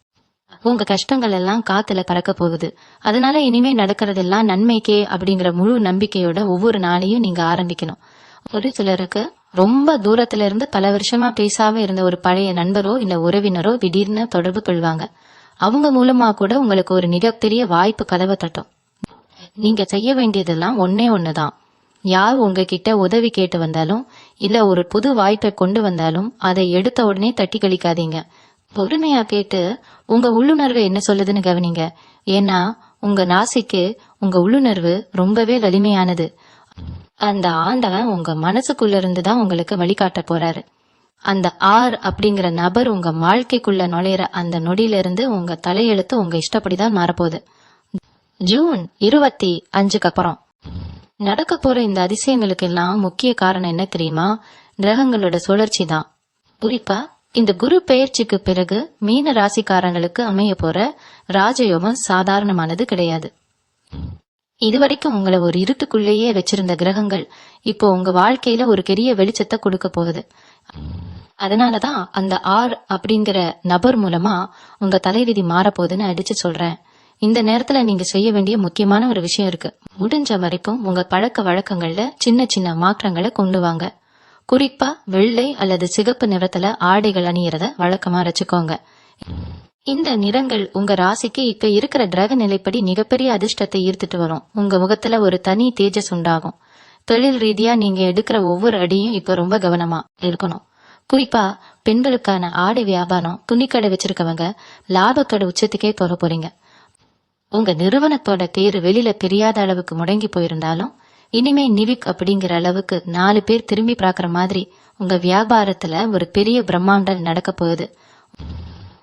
உங்க கஷ்டங்கள் எல்லாம் காத்துல பறக்க போகுது. அதனால இனிமே நடக்கிறதெல்லாம் நன்மைக்கே அப்படிங்கிற முழு நம்பிக்கையோட ஒவ்வொரு நாளையும் நீங்க ஆரம்பிக்கணும். ஒரு சிலருக்கு ரொம்ப தூரத்துல இருந்து பல வருஷமா பேசாம இருந்த ஒரு பழைய நண்பரோ இல்ல உறவினரோ திடீர்னு தொடர்பு கொள்வாங்க. அவங்க மூலமா கூட உங்களுக்கு ஒரு மிகப்பெரிய வாய்ப்பு கதவை தட்டும். நீங்க செய்ய வேண்டியதெல்லாம் ஒண்ணுதான். யார் உங்ககிட்ட உதவி கேட்டு வந்தாலும் இல்ல ஒரு புது வாய்ப்பை கொண்டு வந்தாலும் அதை எடுத்த உடனே தட்டி கழிக்காதீங்க. பொறுமையா கேட்டு உங்க உள்ளுணர்வு என்ன சொல்லுதுன்னு கவனிங்க. ஏன்னா உங்க ராசிக்கு உங்க உள்ளுணர்வு ரொம்பவே வலிமையானது. அந்த ஆண்டவன் உங்க மனசுக்குள்ள இருந்துதான் உங்களுக்கு வழிகாட்ட போறாரு. அந்த ஆர் அப்படிங்கிற நபர் உங்க வாழ்க்கைக்குள்ள நுழையிற அந்த நொடியில இருந்து உங்க தலையெழுத்து உங்க இஷ்டப்படிதான் மாறப்போகுது. ஜூன் 25 அப்புறம் நடக்க போற இந்த அதிசயங்களுக்கு எல்லாம் முக்கிய காரணம் என்ன தெரியுமா? கிரகங்களோட சுழற்சி தான். குறிப்பா இந்த குரு பெயர்ச்சிக்கு பிறகு மீன ராசிக்காரங்களுக்கு அமைய போற ராஜயோகம் சாதாரணமானது கிடையாது. இதுவரைக்கும் உங்களை ஒரு இருட்டுக்குள்ளேயே வச்சிருந்த கிரகங்கள் இப்போ உங்க வாழ்க்கையில ஒரு பெரிய வெளிச்சத்தை கொடுக்க போகுது. அதனாலதான் அந்த ஆர் அப்படிங்கிற நபர் மூலமா உங்க தலைவிதி மாறப்போகுதுன்னு அடிச்சு சொல்றேன். இந்த நேரத்துல நீங்க செய்ய வேண்டிய முக்கியமான ஒரு விஷயம் இருக்கு. முடிஞ்ச வரைக்கும் உங்க பழக்க வழக்கங்கள்ல சின்ன சின்ன மாற்றங்களை கொண்டு வாங்க. குறிப்பா வெள்ளை அல்லது சிகப்பு நிறத்துல ஆடைகள் அணியறத வழக்கமா வச்சுக்கோங்க. இந்த நிறங்கள் உங்க ராசிக்கு இப்ப இருக்கிற கிரக நிலைப்படி மிகப்பெரிய அதிர்ஷ்டத்தை ஈர்த்துட்டு வரும். உங்க முகத்துல ஒரு தனி தேஜஸ் உண்டாகும். தொழில் ரீதியா நீங்க எடுக்கிற ஒவ்வொரு அடியும் இப்ப ரொம்ப கவனமா இருக்கணும். குறிப்பா பெண்களுக்கான ஆடை வியாபாரம், துணிக்கடை வச்சிருக்கவங்க லாபத்தோட உச்சத்துக்கே போக போறீங்க. உங்க நிறுவனத்தோட பேரு வெளியில தெரியாத அளவுக்கு முடங்கி போயிருந்தாலும் இனிமே நிவிக் அப்படிங்கிற அளவுக்கு 4 பேர் திரும்பி பார்க்கற மாதிரி உங்க வியாபாரத்துல ஒரு பெரிய பிரம்மாண்டம் நடக்க போகுது.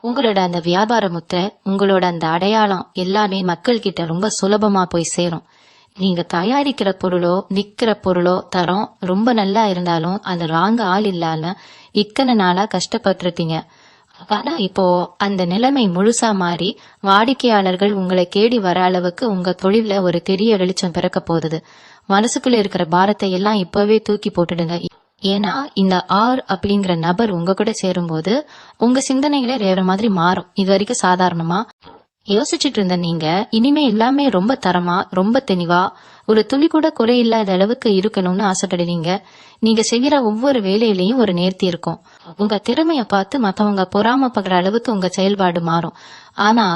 உங்களோட அந்த வியாபார முத்திரை, உங்களோட அந்த அடையாளம் எல்லாமே மக்கள் கிட்ட ரொம்ப சுலபமா போய் சேரும். நீங்க தயாரிக்கிற பொருளோ விற்கிற பொருளோ தரம் ரொம்ப நல்லா இருந்தாலும் அது வாங்க ஆள் இல்லாம இத்தனை நாளா கஷ்டப்பட்டிருப்பீங்க. ஆனா இப்போ அந்த நிலைமை முழுசா மாறி வாடிக்கையாளர்கள் உங்களை தேடி வர அளவுக்கு உங்க தொழில ஒரு பெரிய வெளிச்சம் பிறக்க போகுது. மனசுக்குள்ள இருக்கிற பாரத்தை எல்லாம் இப்பவே தூக்கி போட்டுடுங்க. ஏன்னா இந்த ஆர் அப்படிங்கிற நபர் உங்க கூட சேரும் போது உங்க சிந்தனைகளே வேற மாதிரி மாறும். இது வரைக்கும் சாதாரணமா யோசிச்சுட்டு இருந்த நீங்க இனிமே எல்லாமே ரொம்ப தரமா, ரொம்ப தெளிவா, ஒரு துளி கூட குறை இல்லாத அளவுக்கு இருக்கணும்னு ஆசைப்படுவீங்க. நீங்க செய்யற ஒவ்வொரு வேலையிலயும் ஒரு நேர்த்தி இருக்கும். உங்க திறமைய பார்த்து மத்தவங்க பொறாமப்படுற அளவுக்கு உங்க செயல்பாடு மாறும். ஆனா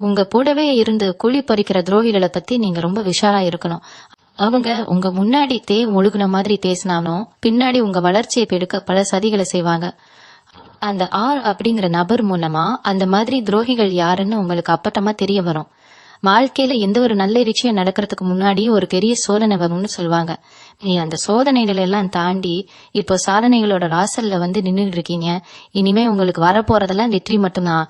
உங்க கூடவே இருந்து குழி பறிக்கிற துரோகிகளை பத்தி நீங்க ரொம்ப விஷாலா இருக்கணும். அவங்க உங்க முன்னாடி முழுகுன மாதிரி பேசினாலும் பின்னாடி உங்க வளர்ச்சியை பெருக்க பல சதிகளை செய்வாங்க. அந்த ஆர் அப்படிங்கிற நபர் மூலமா அந்த மாதிரி துரோகிகள் யாருன்னு உங்களுக்கு அப்பட்டமா தெரிய வரும். வாழ்க்கையில எந்த ஒரு நல்ல விஷயம் நடக்கிறதுக்கு முன்னாடி ஒரு பெரிய சோதனை வரும்னு சொல்லுவாங்க. நீ அந்த சோதனைகள் எல்லாம் தாண்டி இப்போ சாதனைகளோட வாசல்ல வந்து நின்றுட்டு இருக்கீங்க. இனிமே உங்களுக்கு வரப்போறதெல்லாம் வெற்றி மட்டும்தான்.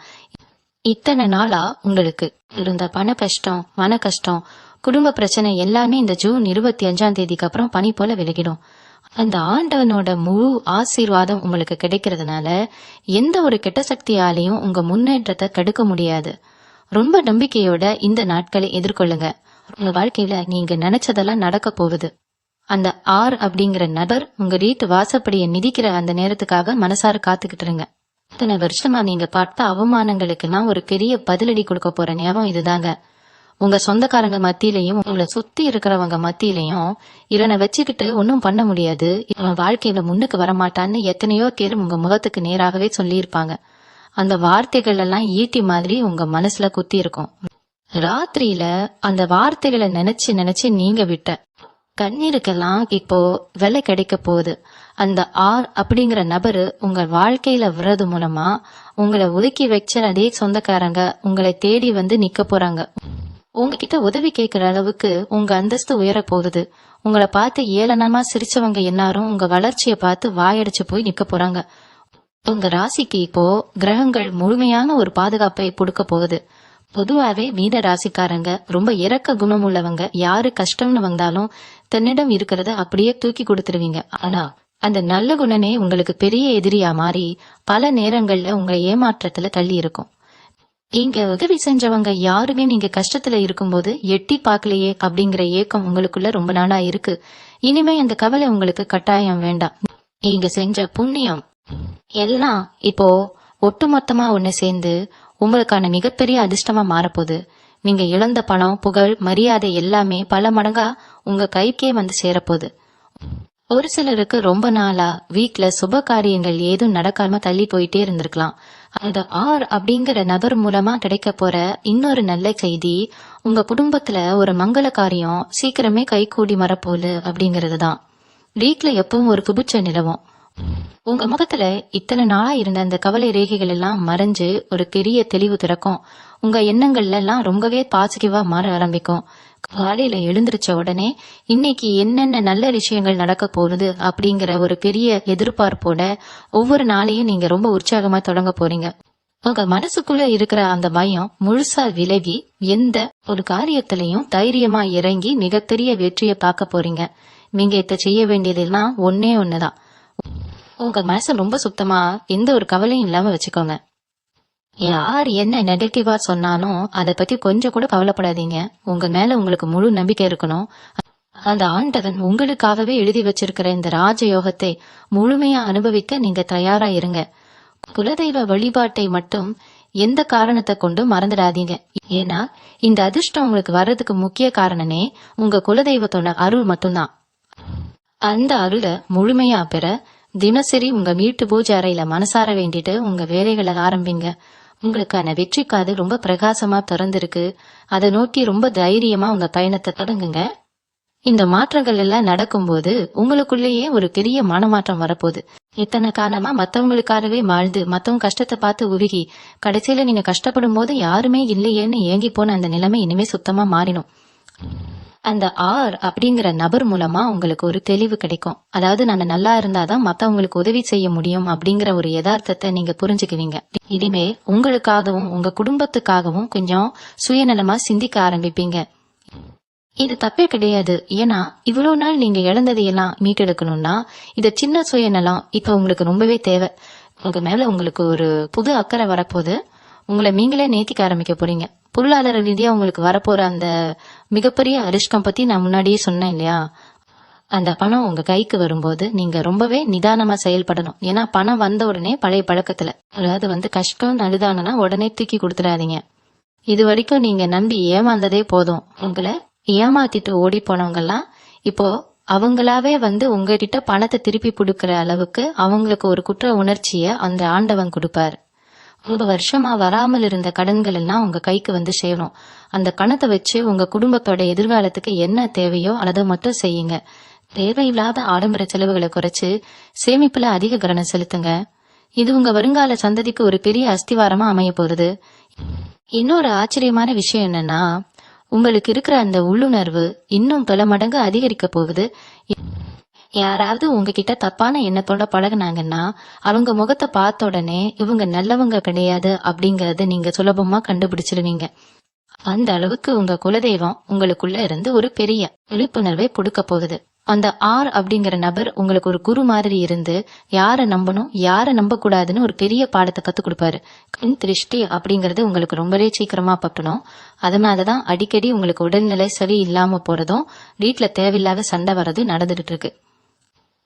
இத்தனை நாளா உங்களுக்கு இருந்த பண கஷ்டம், மன கஷ்டம், குடும்ப பிரச்சனை எல்லாமே இந்த ஜூன் 25 அப்புறம் பனி போல விலகிடும். அந்த ஆண்டவனோட முழு ஆசீர்வாதம் உங்களுக்கு கிடைக்கிறதுனால எந்த ஒரு கெட்ட சக்தியாலையும் உங்க முன்னேற்றத்தை தடுக்க முடியாது. ரொம்ப நம்பிக்கையோட இந்த நாட்களை எதிர்கொள்ளுங்க. உங்க வாழ்க்கையில நீங்க நினைச்சதெல்லாம் நடக்க போகுது. அந்த ஆர் அப்படிங்கிற நபர் உங்க வீட்டு வாசப்படியை மிதிக்கிற அந்த நேரத்துக்காக மனசார காத்துக்கிட்டு இருங்க. இத்தனை வருஷமா நீங்க பார்த்த அவமானங்களுக்கெல்லாம் ஒரு பெரிய பதிலடி கொடுக்க போற நேரம் இதுதாங்க. உங்க சொந்தக்காரங்க மத்தியிலையும் உங்களை சுத்தி இருக்கிறவங்க மத்தியிலையும் இவனை வச்சுக்கிட்டு ஒன்னும் பண்ண முடியாது, இவன் வாழ்க்கையில முன்னுக்கு வரமாட்டான்னு எத்தனையோ பேர் உங்க முகத்துக்கு நேராகவே சொல்லியிருப்பாங்க. அந்த வார்த்தைகள் எல்லாம் ஈட்டி மாதிரி உங்க மனசுல குத்தி இருக்கும். ராத்திரியில அந்த வார்த்தைகளை நினைச்சு நினைச்சு நீங்க விட்ட கண்ணீருக்கெல்லாம் இப்போ விலை கிடைக்க போகுது. அந்த ஆர் அப்படிங்கிற நபரு உங்க வாழ்க்கையில வர்றது மூலமா உங்களை ஒதுக்கி வச்ச அதே சொந்தக்காரங்க உங்களை தேடி வந்து நிக்க போறாங்க. உங்ககிட்ட உதவி கேட்கிற அளவுக்கு உங்க அந்தஸ்து உயர போகுது. உங்களை பார்த்து ஏளனமா சிரிச்சவங்க எல்லாரும் உங்க வளர்ச்சியை பார்த்து வாயடிச்சு போய் நிக்க போறாங்க. உங்க ராசிக்கு இப்போ கிரகங்கள் முழுமையான ஒரு பாதுகாப்பை கொடுக்க போகுது. பொதுவாவே மீன ராசிக்காரங்க ரொம்ப இரக்க குணம் உள்ளவங்க. யாரு கஷ்டம்னு வந்தாலும் தன்னிடம் இருக்கிறத அப்படியே தூக்கி கொடுத்துருவீங்க. ஆனா அந்த நல்ல குணனே உங்களுக்கு பெரிய எதிரியா மாறி பல நேரங்கள்ல உங்களை ஏமாற்றத்துல தள்ளி இருக்கும். இங்க உதவி செஞ்சவங்க யாருமே நீங்க கஷ்டத்துல இருக்கும்போது எட்டி பார்க்கலையே அப்படிங்கிற ஏக்கம் உங்களுக்குள்ள ரொம்ப நாளா இருக்கு. இனிமே அந்த கவலை உங்களுக்கு கட்டாயம் வேண்டாம். நீங்க செஞ்ச புண்ணியம் எல்லாம் இப்போ ஒட்டுமொத்தமா ஒண்ணு சேர்ந்து உங்களுக்கான மிகப்பெரிய அதிர்ஷ்டமா மாறப்போகுது. நீங்க இழந்த பணம், புகழ், மரியாதை எல்லாமே பல மடங்கா உங்க கைக்கே வந்து சேரப்போகுது. ஒரு சிலருக்கு ரொம்ப நாளா வீட்ல சுப காரியங்கள் ஏதும் நடக்காம தள்ளி போயிட்டே இருந்திருக்கலாம். அந்த ஆர் அப்படிங்கிற நபர் மூலமா கிடைக்க போற இன்னொரு நல்ல செய்தி, உங்க குடும்பத்துல ஒரு மங்கள காரியம் சீக்கிரமே கை கூடி வரப்போகுது அப்படிங்கறதுதான். வீட்ல எப்பவும் ஒரு சுபிட்ச நிலவும். உங்க முகத்துல இத்தனை நாளா இருந்த அந்த கவலை ரேகைகள் எல்லாம் மறைஞ்சு ஒரு பெரிய தெளிவு திறக்கும். உங்க எண்ணங்கள்ல எல்லாம் ரொம்பவே பாசிட்டிவா மாற ஆரம்பிக்கும். காலையில எழுந்திருச்ச உடனே இன்னைக்கு என்னென்ன நல்ல விஷயங்கள் நடக்க போகுது அப்படிங்கிற ஒரு பெரிய எதிர்பார்ப்போட ஒவ்வொரு நாளையும் நீங்க ரொம்ப உற்சாகமா தொடங்க போறீங்க. உங்க மனசுக்குள்ள இருக்கிற அந்த பயம் முழுசா விலகி எந்த ஒரு காரியத்திலையும் தைரியமா இறங்கி மிகப்பெரிய வெற்றியை பார்க்க போறீங்க. நீங்க இத செய்ய வேண்டியதெல்லாம் ஒன்னே ஒண்ணுதான். உங்க மனச ரொம்ப சுத்தமா எந்த ஒரு கவலையும் இல்லாம வச்சுக்கோங்க. யார் என்ன நெகட்டிவா சொன்னாலும் அதை பத்தி கொஞ்சம் கூட கவலைப்படாதீங்க. உங்க மேல உங்களுக்கு முழு நம்பிக்கை இருக்கணும். அந்த ஆண்டவன் உங்களுக்காகவே எழுதி வச்சிருக்கிற இந்த ராஜயோகத்தை முழுமையா அனுபவிக்க நீங்க தயாரா இருங்க. குலதெய்வ வழிபாட்டை மட்டும் எந்த காரணத்தை கொண்டும் மறந்துடாதீங்க. ஏன்னா இந்த அதிர்ஷ்டம் உங்களுக்கு வர்றதுக்கு முக்கிய காரணமே உங்க குலதெய்வத்தோட அருள் மட்டும்தான். அந்த அருளை முழுமையா பெற தினசரி உங்க வீட்டு பூஜை அறையில மனசார வேண்டிட்டு உங்க வேலைகளை ஆரம்பிங்க. உங்களுக்கான வெற்றி காது ரொம்ப பிரகாசமா திறந்திருக்கு. அதை நோக்கி ரொம்ப தைரியமா உங்க பயணத்தை தொடங்குங்க. இந்த மாற்றங்கள் எல்லாம் நடக்கும்போது உங்களுக்குள்ளேயே ஒரு பெரிய மனமாற்றம் வரப்போகுது. இத்தனை காலமா மத்தவங்களுக்காகவே வாழ்ந்து மத்தவங்க கஷ்டத்தை பார்த்து உருகி கடைசியில நீங்க கஷ்டப்படும் போது யாருமே இல்லையேன்னு ஏங்கி போன அந்த நிலைமை இனிமே சுத்தமா மாறிடும். அந்த ஆர் அப்படிங்கிற நபர் மூலமா உங்களுக்கு ஒரு தெளிவு கிடைக்கும். அதாவது நான் நல்லா இருந்தாதான் மத்தவங்களுக்கு உதவி செய்ய முடியும் அப்படிங்கிற ஒரு யதார்த்தத்தை நீங்க புரிஞ்சுக்குவீங்க. இனிமே உங்களுக்காகவும் உங்க குடும்பத்துக்காகவும் கொஞ்சம் சுயநலமா சிந்திக்க ஆரம்பிப்பீங்க. இது தப்பே கிடையாது. ஏன்னா இவ்வளவு நாள் நீங்க இழந்ததையெல்லாம் மீட்டெடுக்கணும்னா இது சின்ன சுயநலம் இப்ப உங்களுக்கு ரொம்பவே தேவை. உங்க மேல உங்களுக்கு ஒரு புது அக்கறை வரப்போகுது. உங்களை நீங்களே நேத்திக்க ஆரம்பிக்க போறீங்க. பொருளாதார ரீதியா உங்களுக்கு வரப்போற அந்த மிகப்பெரிய அதிர்ஷ்டம் பத்தி நான் முன்னாடியே சொன்னேன் இல்லையா? அந்த பணம் உங்க கைக்கு வரும்போது நீங்க ரொம்பவே நிதானமா செயல்படணும். ஏன்னா பணம் வந்த உடனே பழைய பழக்கத்துல அதாவது கஷ்டம் அழுதாங்கன்னா உடனே தூக்கி கொடுத்துடாதீங்க. இது வரைக்கும் நீங்க நம்பி ஏமாந்ததே போதும். உங்களை ஏமாத்திட்டு ஓடி போனவங்க எல்லாம் இப்போ அவங்களாவே உங்ககிட்ட பணத்தை திருப்பி கொடுக்கற அளவுக்கு அவங்களுக்கு ஒரு குற்ற உணர்ச்சிய அந்த ஆண்டவன் கொடுப்பாரு. ரொம்ப வருஷமா வராமல் இருந்த கடன்கள் எல்லாம் உங்க கைக்கு சேரும். அந்த பணத்தை வச்சு உங்க குடும்பத்தோட எதிர்காலத்துக்கு என்ன தேவையோ அதை மட்டும் செய்யுங்க. தேவையில்லாத ஆடம்பர செலவுகளை குறைச்சு சேமிப்புல அதிக கவனம் செலுத்துங்க. இது உங்க வருங்கால சந்ததிக்கு ஒரு பெரிய அஸ்திவாரமா அமைய போறது. இன்னொரு ஆச்சரியமான விஷயம் என்னன்னா, உங்களுக்கு இருக்கிற அந்த உள்ளுணர்வு இன்னும் பல மடங்கு அதிகரிக்க போகுது. யாராவது உங்ககிட்ட தப்பான எண்ணத்தோட பழகுனாங்கன்னா அவங்க முகத்தை பார்த்த உடனே இவங்க நல்லவங்க கிடையாது அப்படிங்கறத நீங்க சுலபமா கண்டுபிடிச்சிருவீங்க. அந்த அளவுக்கு உங்க குலதெய்வம் உங்களுக்குள்ள இருந்து ஒரு பெரிய விழிப்புணர்வை கொடுக்க போகுது. அந்த ஆர் அப்படிங்கிற நபர் உங்களுக்கு ஒரு குரு மாதிரி இருந்து யாரை நம்பணும் யாரை நம்ப கூடாதுன்னு ஒரு பெரிய பாடத்தை கத்து கொடுப்பாரு. கண் திருஷ்டி அப்படிங்கறது உங்களுக்கு ரொம்பவே சீக்கிரமா பட்டணும். அதனாலதான் அடிக்கடி உங்களுக்கு உடல்நிலை சரி இல்லாம போறதும் வீட்டுல தேவையில்லாத சண்டை வர்றதும் நடந்துட்டு இருக்கு.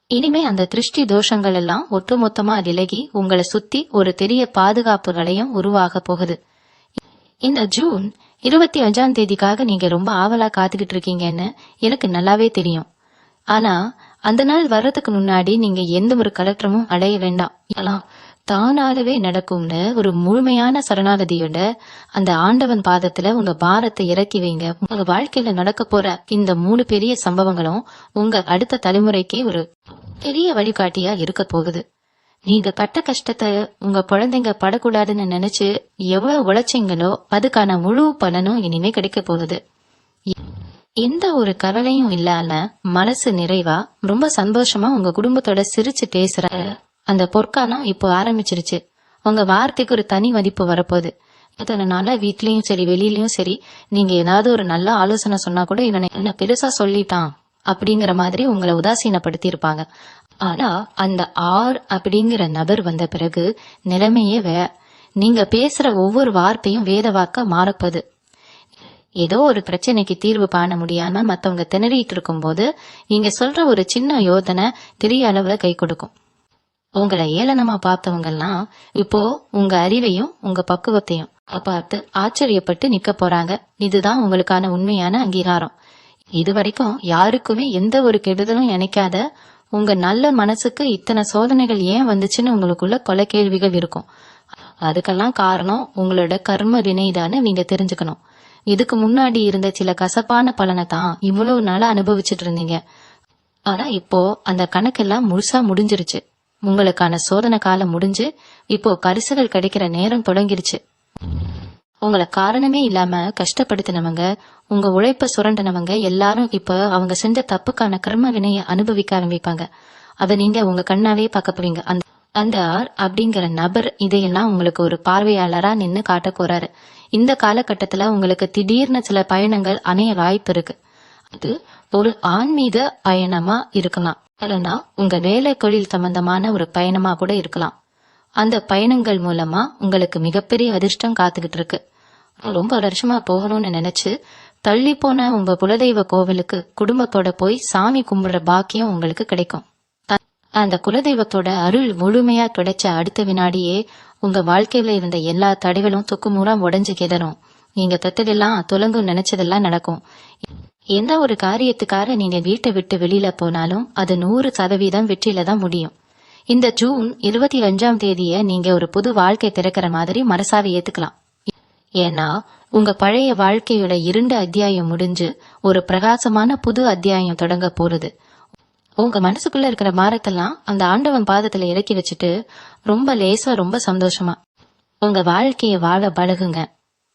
இனிமே அந்த திருஷ்டி தோஷங்கள் எல்லாம் ஒட்டுமொத்தமா விலகி உங்களை சுத்தி ஒரு பெரிய பாதுகாப்பு வளையம் உருவாக போகுது. இந்த ஜூன் 25ஆம் தேதிக்காக நீங்க ரொம்ப ஆவலா காத்துக்கிட்டு இருக்கீங்கன்னு எனக்கு நல்லாவே தெரியும். ஆனா அந்த நாள் வர்றதுக்கு முன்னாடி நீங்க எந்த ஒரு கலற்றமும் அடைய வேண்டாம். எல்லாம் தானாகவே நடக்கும்னு ஒரு முழுமையான சரணாகதியோட அந்த ஆண்டவன் பாதத்துல உங்க பாரத்தை இறக்கி வைங்க. உங்க வாழ்க்கையில நடக்க போற இந்த 3 பெரிய சம்பவங்களும் உங்க அடுத்த தலைமுறைக்கே ஒரு பெரிய வழிகாட்டியா இருக்க போகுது. நீங்க பட்ட கஷ்டத்தை உங்க குழந்தைங்க படக்கூடாதுன்னு நினைச்சு எவ்வளவு உழைச்சிங்களோ அதுக்கான முழு பலனும் இனிமே கிடைக்க போகுது. எந்த ஒரு கவலையும் இல்லாம மனசு நிறைவா ரொம்ப சந்தோஷமா உங்க குடும்பத்தோட சிரிச்சு பேசுற அந்த பொற்காலம் இப்போ ஆரம்பிச்சிருச்சு. உங்க வார்த்தைக்கு ஒரு தனி மதிப்பு வரப்போகுது. அதனால வீட்லயும் சரி வெளியிலயும் சரி நீங்க ஏதாவது ஒரு நல்ல ஆலோசனை சொன்னா கூட இவனை என்ன பெருசா சொல்லிட்டான் அப்படிங்கிற மாதிரி உங்களை உதாசீனப்படுத்தி இருப்பாங்க. ஆனா அந்த ஆர் அப்படிங்கிற நபர் வந்த பிறகு நிலைமையே நீங்க பேசுற ஒவ்வொரு வார்த்தையும் வேத வாக்க மாறப்போகுது. ஏதோ ஒரு பிரச்சனைக்கு தீர்வு காண முடியாம மத்தவங்க திணறிட்டு இருக்கும் போது நீங்க சொல்ற ஒரு சின்ன யோசனை பெரிய அளவுல கை கொடுக்கும். உங்களை ஏளனமா பார்த்தவங்க எல்லாம் இப்போ உங்க அறிவையும் உங்க பக்குவத்தையும் பார்த்து ஆச்சரியப்பட்டு நிக்க போறாங்க. இதுதான் உங்களுக்கான உண்மையான அங்கீகாரம். இதுவரைக்கும் யாருக்குமே எந்த ஒரு கெடுதலும் நினைக்காத உங்க நல்ல மனசுக்கு இத்தனை சோதனைகள் ஏன் வந்துச்சுன்னு உங்களுக்குள்ள கொலை கேள்விகள் இருக்கும். அதுக்கெல்லாம் காரணம் உங்களோட கர்ம வினைதான்னு நீங்க தெரிஞ்சுக்கணும். இதுக்கு முன்னாடி இருந்த சில கசப்பான பலனை தான் இவ்வளவு நாளா அனுபவிச்சுட்டு இருந்தீங்க. ஆனா இப்போ அந்த கணக்கெல்லாம் முழுசா முடிஞ்சிருச்சு. உங்களுக்கான சோதனை காலம் முடிஞ்சு இப்போ பரிசுகள் கிடைக்கிற நேரம் தொடங்கிருச்சு. உங்களை காரணமே இல்லாம கஷ்டப்படுத்தினவங்க உங்க உழைப்ப சுரண்டனவங்க எல்லாரும் இப்ப அவங்க செஞ்ச தப்புக்கான கர்ம வினைய அனுபவிக்க ஆரம்பிப்பாங்க. அத நீங்க உங்க கண்ணாவே பார்க்க போவீங்க. அந்த ஆர் அப்படிங்கிற நபர் இதையெல்லாம் உங்களுக்கு ஒரு பார்வையாளரா நின்னு காட்ட போறாரு. இந்த காலகட்டத்துல உங்களுக்கு திடீர்னு சில பயணங்கள் அமைய வாய்ப்பு இருக்கு. அது ஒரு ஆன்மீக பயணமா இருக்கலாம், இல்லைன்னா உங்க வேலை தொழில் சம்பந்தமான ஒரு பயணமா கூட இருக்கலாம். அந்த பயணங்கள் மூலமா உங்களுக்கு மிகப்பெரிய அதிர்ஷ்டம் காத்துக்கிட்டு இருக்கு. ரொம்ப வருஷமா போகணும்னு நினைச்சு தள்ளி போன உங்க குலதெய்வ கோவிலுக்கு குடும்பத்தோட போய் சாமி கும்பிடுற பாக்கியம் உங்களுக்கு கிடைக்கும். அந்த குலதெய்வத்தோட அருள் முழுமையா கிடைச்ச அடுத்த வினாடியே உங்க வாழ்க்கையில இருந்த எல்லா தடைகளும் துக்குமுறா உடைஞ்சு கிடரும். நீங்க தொட்டதெல்லாம் துலங்கும் நினைச்சதெல்லாம் நடக்கும். எந்த ஒரு காரியத்துக்காக நீங்க வீட்டை விட்டு வெளியில போனாலும் அது 100% வெற்றியில தான் முடியும். இந்த ஜூன் 25ஆம் தேதிய நீங்க ஒரு புது வாழ்க்கை திறக்கிற மாதிரி மனசாவை ஏத்துக்கலாம். ஏன்னா உங்க பழைய வாழ்க்கையோட 2 அத்தியாயம் முடிஞ்சு ஒரு பிரகாசமான புது அத்தியாயம் தொடங்க போறது. உங்க மனசுக்குள்ள இருக்கிற பாரத்தெல்லாம் அந்த ஆண்டவன் பாதத்துல இறக்கி வச்சுட்டு ரொம்ப லேசா ரொம்ப சந்தோஷமா உங்க வாழ்க்கைய வாழ பழகுங்க.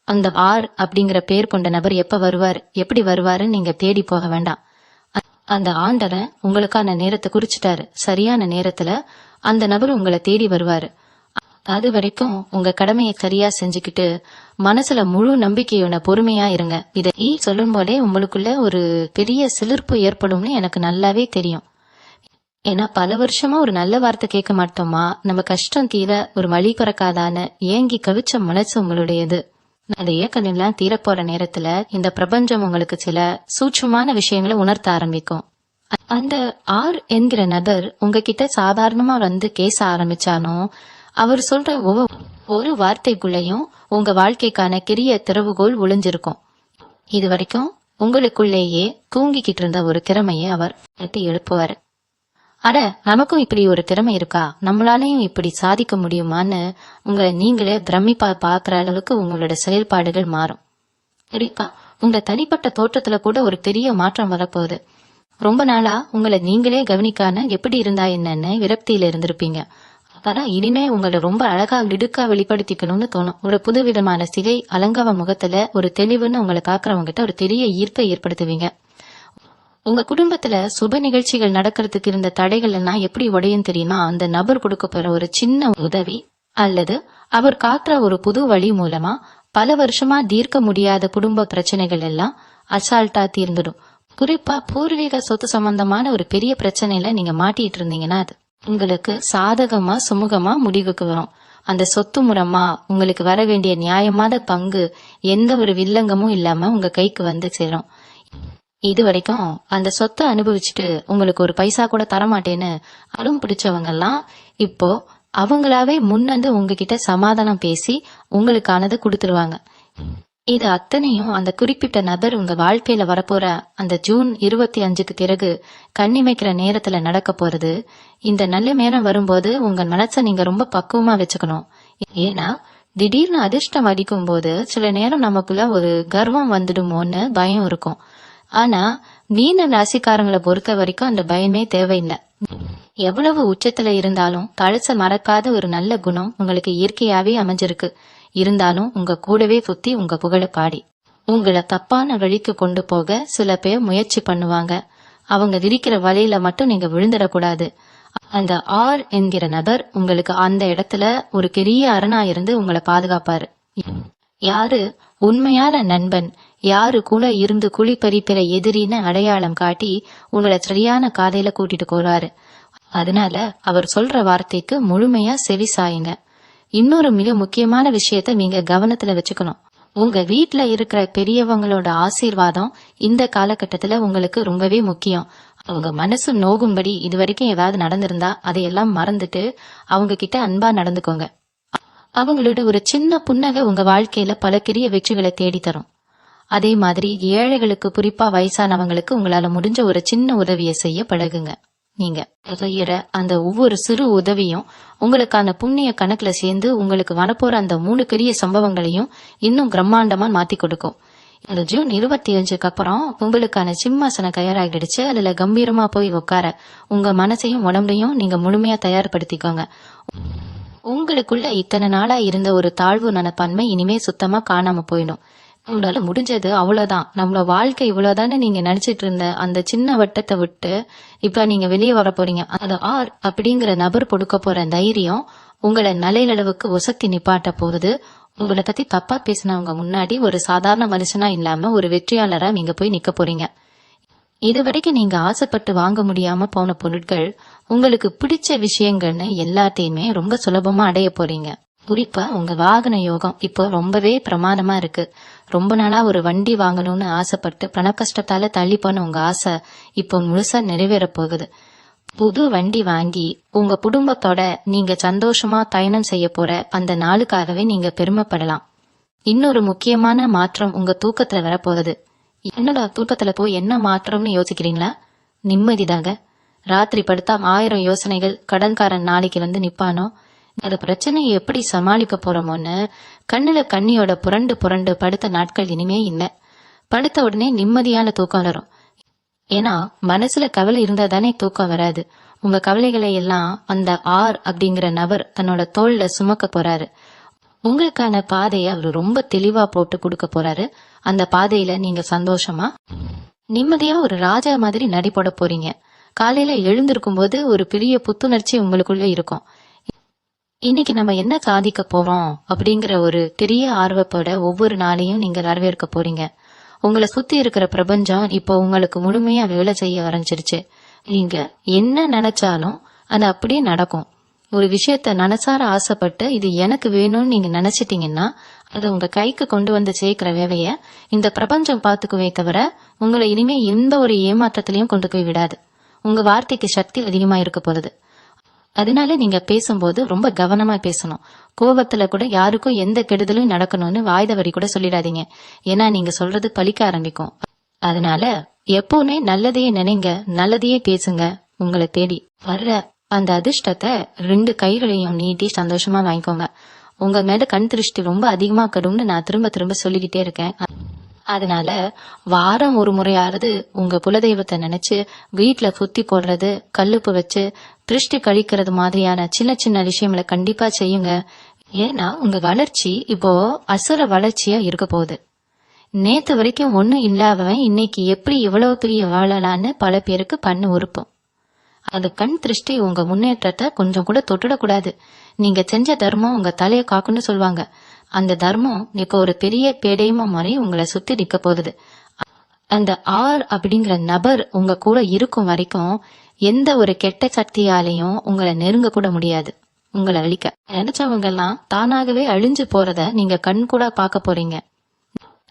அந்த ஆர் அப்படிங்கிற பேர் கொண்ட நபர் எப்ப வருவார் எப்படி வருவாருன்னு நீங்க தேடி போக வேண்டாம். அந்த ஆண்டவன் உங்களுக்கான நேரத்தை குறிச்சிட்டாரு. சரியான நேரத்துல அந்த நபர் உங்களை தேடி வருவாரு. அது வரைக்கும் உங்க கடமையை சரியா செஞ்சுக்கிட்டு மனசுல முழு நம்பிக்கையோட பொறுமையா இருங்க. இதை சொல்லும் போதே உங்களுக்குள்ள ஒரு பெரிய சிலிர்ப்பு ஏற்படும்னு எனக்கு நல்லாவே தெரியும். ஏன்னா பல வருஷமா ஒரு நல்ல வார்த்தை கேட்க மாட்டோமா, நம்ம கஷ்டம் தீர ஒரு வழி பிறக்காதான்னு ஏங்கி கவிச்ச மனசு உங்களுடையது. அந்த ஏக்கம் எல்லாம் தீரப்போற நேரத்துல இந்த பிரபஞ்சம் உங்களுக்கு சில சூட்சமான விஷயங்களை உணர்த்த ஆரம்பிக்கும். அந்த ஆர் என்கிற நபர் உங்ககிட்ட சாதாரணமா வந்து கேச ஆரம்பிச்சாலும் அவர் சொல்ற ஒவ்வொரு வார்த்தைக்குள்ளேயும் உங்க வாழ்க்கைக்கான பெரிய திறவுகோல் ஒளிஞ்சிருக்கும். இது வரைக்கும் உங்களுக்குள்ளேயே தூங்கிக்கிட்டு இருந்த ஒரு திறமையை அவர் எழுப்புவாரு. அட, நமக்கும் இப்படி ஒரு திறமை இருக்கா, நம்மளாலையும் இப்படி சாதிக்க முடியுமான்னு உங்களை நீங்களே பிரமிப்பா பாக்குற அளவுக்கு உங்களோட செயல்பாடுகள் மாறும். குறிப்பா உங்க தனிப்பட்ட தோற்றத்துல கூட ஒரு பெரிய மாற்றம் வரப்போகுது. ரொம்ப நாளா உங்களை நீங்களே கவனிக்காம எப்படி இருந்தா என்னன்னு விரக்தியில இருந்திருப்பீங்க. ஆனா இனிமே உங்களை ரொம்ப அழகா இடுக்கா வெளிப்படுத்திக்கணும்னு தோணும். ஒரு புதுவிதமான சிகை அலங்கார முகத்துல ஒரு தெளிவுன்னு உங்களை பாக்குறவங்க கிட்ட ஒரு பெரிய ஈர்ப்பை ஏற்படுத்துவீங்க. உங்க குடும்பத்துல சுப நிகழ்ச்சிகள் நடக்கிறதுக்கு இருந்த தடைகள் எல்லாம் எப்படி உடையும் தெரியுமா? அந்த நபர் கொடுக்க போற ஒரு சின்ன உதவி அல்லது அவர் காட்டுற ஒரு புது வழி மூலமா பல வருஷமா தீர்க்க முடியாத குடும்ப பிரச்சனைகள் எல்லாம் அசால்ட்டா தீர்ந்துடும். குறிப்பா பூர்வீக சொத்து சம்பந்தமான ஒரு பெரிய பிரச்சனையில நீங்க மாட்டிட்டு இருந்தீங்கன்னா அது உங்களுக்கு சாதகமா சுமூகமா முடிவுக்கு வரும். அந்த சொத்து மூலமா உங்களுக்கு வர வேண்டிய நியாயமான பங்கு எந்த ஒரு வில்லங்கமும் இல்லாம உங்க கைக்கு வந்து சேரும். இது வரைக்கும் அந்த சொத்தை அனுபவிச்சுட்டு உங்களுக்கு ஒரு பைசா கூட தரமாட்டேன்னு அடம் பிடிச்சவங்க எல்லாம் இப்போ அவங்களாவே முன்வந்து உங்ககிட்ட சமாதானம் பேசி உங்களுக்கானதை கொடுத்துருவாங்க. இது அத்தனையும் அந்த குறிப்பிட்ட நபர் உங்க வாழ்க்கையில வரப்போற அந்த ஜூன் 25க்கு பிறகு கண்ணிமைக்கிற நேரத்துல நடக்க போறது. இந்த நல்ல நேரம் வரும்போது உங்க மனசை நீங்க ரொம்ப பக்குவமா வச்சுக்கணும். ஏன்னா திடீர்னு அதிர்ஷ்டம் அடிக்கும் போது சில நேரம் நமக்குள்ள ஒரு கர்வம் வந்துடுமோன்னு பயம் இருக்கும். ஆனா மீன ராசிக்காரங்களை பொறுத்த வரைக்கும் அந்த பயமே தேவையில்லை. எவ்வளவு உச்சத்துல இருந்தாலும் பழச மறக்காத ஒரு நல்ல குணம் உங்களுக்கு இயற்கையாவே அமைஞ்சிருக்கு. இருந்தாலும் உங்க கூடவே சுத்தி உங்க புகழ பாடி உங்களை தப்பான வழிக்கு கொண்டு போக சில பேர் முயற்சி பண்ணுவாங்க. அவங்க விரிக்கிற வழியில மட்டும் நீங்க விழுந்துடக்கூடாது. அந்த ஆர் என்கிற நபர் உங்களுக்கு அந்த இடத்துல ஒரு பெரிய அரணா இருந்து உங்களை பாதுகாப்பாரு. யாரு உண்மையான நண்பன், யாரு கூட இருந்து குழி பறிக்கிற எதிரின்னு அடையாளம் காட்டி உங்களை சரியான காதையில கூட்டிட்டு போறாரு. அதனால அவர் சொல்ற வார்த்தைக்கு முழுமையா செவி சாயுங்க. இன்னொரு மிக முக்கியமான விஷயத்த நீங்க கவனத்துல வச்சுக்கணும். உங்க வீட்டுல இருக்கிற பெரியவங்களோட ஆசீர்வாதம் இந்த காலகட்டத்துல உங்களுக்கு ரொம்பவே முக்கியம். அவங்க மனசு நோகும்படி இதுவரைக்கும் ஏதாவது நடந்திருந்தா அதையெல்லாம் மறந்துட்டு அவங்க கிட்ட அன்பா நடந்துக்கோங்க. அவங்களோட ஒரு சின்ன புன்னகை உங்க வாழ்க்கையில பல பெரிய வெற்றிகளை தேடி தரும். அதே மாதிரி ஏழைகளுக்கு, குறிப்பா வயசானவங்களுக்கு உங்களால முடிஞ்ச ஒரு சின்ன உதவியை செய்ய பழகுங்க. நீங்க செய்யற அந்த ஒவ்வொரு சிறு உதவியும் உங்களுக்கான புண்ணிய கணக்குல சேர்ந்து உங்களுக்கு வரப்போற அந்த 3 பெரிய சம்பவங்களையும் இன்னும் பிரம்மாண்டமா மாத்தி கொடுக்கும். இந்த ஜூன் 25க்கு அப்புறம் உங்களுக்கான சிம்மாசனம் தயாராகிடுச்சு. அதுல கம்பீரமா போய் உட்கார உங்க மனசையும் உடம்பையும் நீங்க முழுமையா தயார்படுத்திக்கோங்க. உங்களுக்குள்ள இத்தனை நாளா இருந்த ஒரு தாழ்வு மனப்பான்மை இனிமே சுத்தமா காணாம போயிடும். உங்களால முடிஞ்சது அவ்வளவுதான், நம்மளோட வாழ்க்கை இவ்வளவுதானே நீங்க நினைச்சிட்டு இருந்த அந்த சின்ன வட்டத்தை விட்டு இப்ப நீங்க வெளியே வர போறீங்க. அது ஆர் அப்படிங்கிற நபர் கொடுக்க போற தைரியம் உங்களை நிலையளவுக்கு ஒசத்தி நிப்பாட்ட போகுது. உங்களை பத்தி தப்பா பேசினவங்க முன்னாடி ஒரு சாதாரண மனுஷனா இல்லாம ஒரு வெற்றியாளரா நீங்க போய் நிக்க போறீங்க. இதுவரைக்கும் நீங்க ஆசைப்பட்டு வாங்க முடியாம போன பொருட்கள், உங்களுக்கு பிடிச்ச விஷயங்கள்னு எல்லாத்தையுமே ரொம்ப சுலபமா அடைய போறீங்க. குறிப்பா உங்க வாகன யோகம் இப்போ ரொம்பவே பிரமாதமா இருக்கு. ரொம்ப நாளா ஒரு வண்டி வாங்கணும்னு ஆசைப்பட்டு பண கஷ்டத்தால தள்ளி போன உங்க ஆசை இப்போ முழுசா நிறைவேற போகுது. புது வண்டி வாங்கி உங்க குடும்பத்தோட நீங்க சந்தோஷமா பயணம் செய்ய போற அந்த நாளுக்காகவே நீங்க பெருமைப்படலாம். இன்னொரு முக்கியமான மாற்றம் உங்க தூக்கத்துல வரப்போகுது. என்னோட தூக்கத்துல போய் என்ன மாற்றம்னு யோசிக்கிறீங்களா? நிம்மதிதாங்க. ராத்திரி படுத்தா 1000 யோசனைகள். கடன்காரன் நாளைக்கு வந்து நிப்பானோ, அந்த பிரச்சனையை எப்படி சமாளிக்க போறோமோன்னு கண்ணுல கண்ணியோட புரண்டு புரண்டு படுத்த நாட்கள் இனிமே இல்ல. படுத்த உடனே நிம்மதியான தூக்கம் வரும். ஏன்னா மனசுல கவலை இருந்தா தானே தூக்கம் வராது. உங்க கவலைகளை எல்லாம் அந்த ஆர் அப்படிங்கிற நபர் தன்னோட தோல்ல சுமக்க போறாரு. உங்களுக்கான பாதையை அவர் ரொம்ப தெளிவா போட்டு கொடுக்க போறாரு. அந்த பாதையில நீங்க சந்தோஷமா நிம்மதியா ஒரு ராஜா மாதிரி நடி போட போறீங்க. காலையில எழுந்திருக்கும் போது ஒரு பெரிய புத்துணர்ச்சி உங்களுக்குள்ள இருக்கும். இன்னைக்கு நம்ம என்ன சாதிக்க போறோம் அப்படிங்கிற ஒரு பெரிய ஆர்வத்தோட ஒவ்வொரு நாளையும் நீங்க வரவேற்க போறீங்க. உங்களை சுத்தி இருக்கிற பிரபஞ்சம் இப்போ உங்களுக்கு முழுமையா வேலை செய்ய ஆரம்பிச்சிருச்சு. நீங்க என்ன நினைச்சாலும் அது அப்படியே நடக்கும். ஒரு விஷயத்த மனசார ஆசைப்பட்டு இது எனக்கு வேணும்னு நீங்க நினைச்சிட்டீங்கன்னா அதை உங்க கைக்கு கொண்டு வந்து சேர்க்கிற வேலைய இந்த பிரபஞ்சம் பார்த்துக்குவே தவிர உங்களை இனிமே எந்த ஒரு ஏமாற்றத்திலையும் கொண்டு போய் விடாது. உங்க வார்த்தைக்கு சக்தி அதிகமா இருக்க போகுது. அதனால நீங்க பேசும்போது ரொம்ப கவனமா பேசணும். கோபத்துல கூட யாருக்கும் எந்த கெடுதலும் நடக்கணும்னு வாய்தவரி கூட சொல்லிடாதீங்க. ஏன்னா நீங்க சொல்றது பலிக்க ஆரம்பிக்கும். அதனால எப்பவுமே நல்லதையே நினைங்க, நல்லதையே பேசுங்க. உங்களை தேடி வர்ற அந்த அதிர்ஷ்டத்தை 2 கைகளையும் நீட்டி சந்தோஷமா வாங்கிக்கோங்க. உங்க மேல கண் திருஷ்டி ரொம்ப அதிகமா கடும்னு நான் திரும்ப திரும்ப சொல்லிக்கிட்டே இருக்கேன். அதனால வாரம் ஒரு முறையாவது உங்க குலதெய்வத்தை நினைச்சு வீட்டுல சுத்தி போடுறது, கல்லுப்பு வச்சு திருஷ்டி கழிக்கிறது மாதிரியான சின்ன சின்ன விஷயங்களை கண்டிப்பா செய்யுங்க. ஏன்னா உங்க வளர்ச்சி இப்போ அசுர வளர்ச்சியா இருக்க போகுது. நேத்து வரைக்கும் ஒண்ணும் இல்லாதவன் இன்னைக்கு எப்படி இவ்வளவு பெரிய வாழலான்னு பல பேருக்கு பண்ணு உறுப்பும். அது கண் திருஷ்டி உங்க முன்னேற்றத்தை கொஞ்சம் கூட தொட்டுடக்கூடாது. நீங்க செஞ்ச தர்மம் உங்க தலையை காக்குன்னு சொல்லுவாங்க. அந்த தர்மம் இப்ப ஒரு பெரிய பேடையுமா மாதிரி உங்களை சுத்தி நிக்க போகுது. அந்த ஆர் அப்படிங்கிற நபர் உங்க கூட இருக்கும் வரைக்கும் எந்த ஒரு கெட்ட சக்தியாலையும் உங்களை நெருங்க கூட முடியாது. உங்களை அழிக்க நினைச்சவங்க எல்லாம் தானாகவே அழிஞ்சு போறத நீங்க கண் கூட பார்க்க போறீங்க.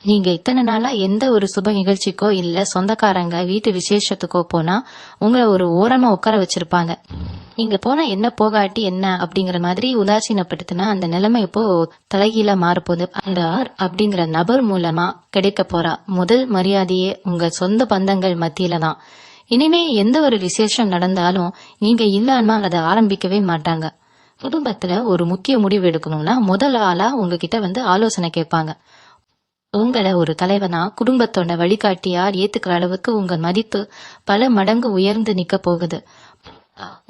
நீங்க இத்தனை நாளா எந்த ஒரு சுப நிகழ்ச்சிக்கோ இல்ல சொந்தக்காரங்க வீட்டு விசேஷத்துக்கோ போனா உங்களை ஒரு ஓரமா உட்கார வச்சிருப்பாங்க. நீங்க போனா என்ன, போகாட்டி என்ன அப்படிங்கிற மாதிரி உதாசீனப்படுத்தினா அந்த நிலைமை இப்போ தலைகீழா மாறப்போகுது. அந்த ஆர் அப்படிங்கிற நபர் மூலமா கிடைக்க போறா முதல் மரியாதையே உங்க சொந்த பந்தங்கள் மத்தியில தான். இனிமே எந்த ஒரு விசேஷம் நடந்தாலும் நீங்க இல்லாம அதை ஆரம்பிக்கவே மாட்டாங்க. குடும்பத்துல ஒரு முக்கிய முடிவு எடுக்கணும்னா முதல் ஆளா உங்ககிட்ட வந்து ஆலோசனை கேட்பாங்க. உங்களை ஒரு தலைவனா குடும்பத்தோட வழிகாட்டியா ஏத்துக்கிற அளவுக்கு உங்க மதிப்பு பல மடங்கு உயர்ந்து நிக்க போகுது.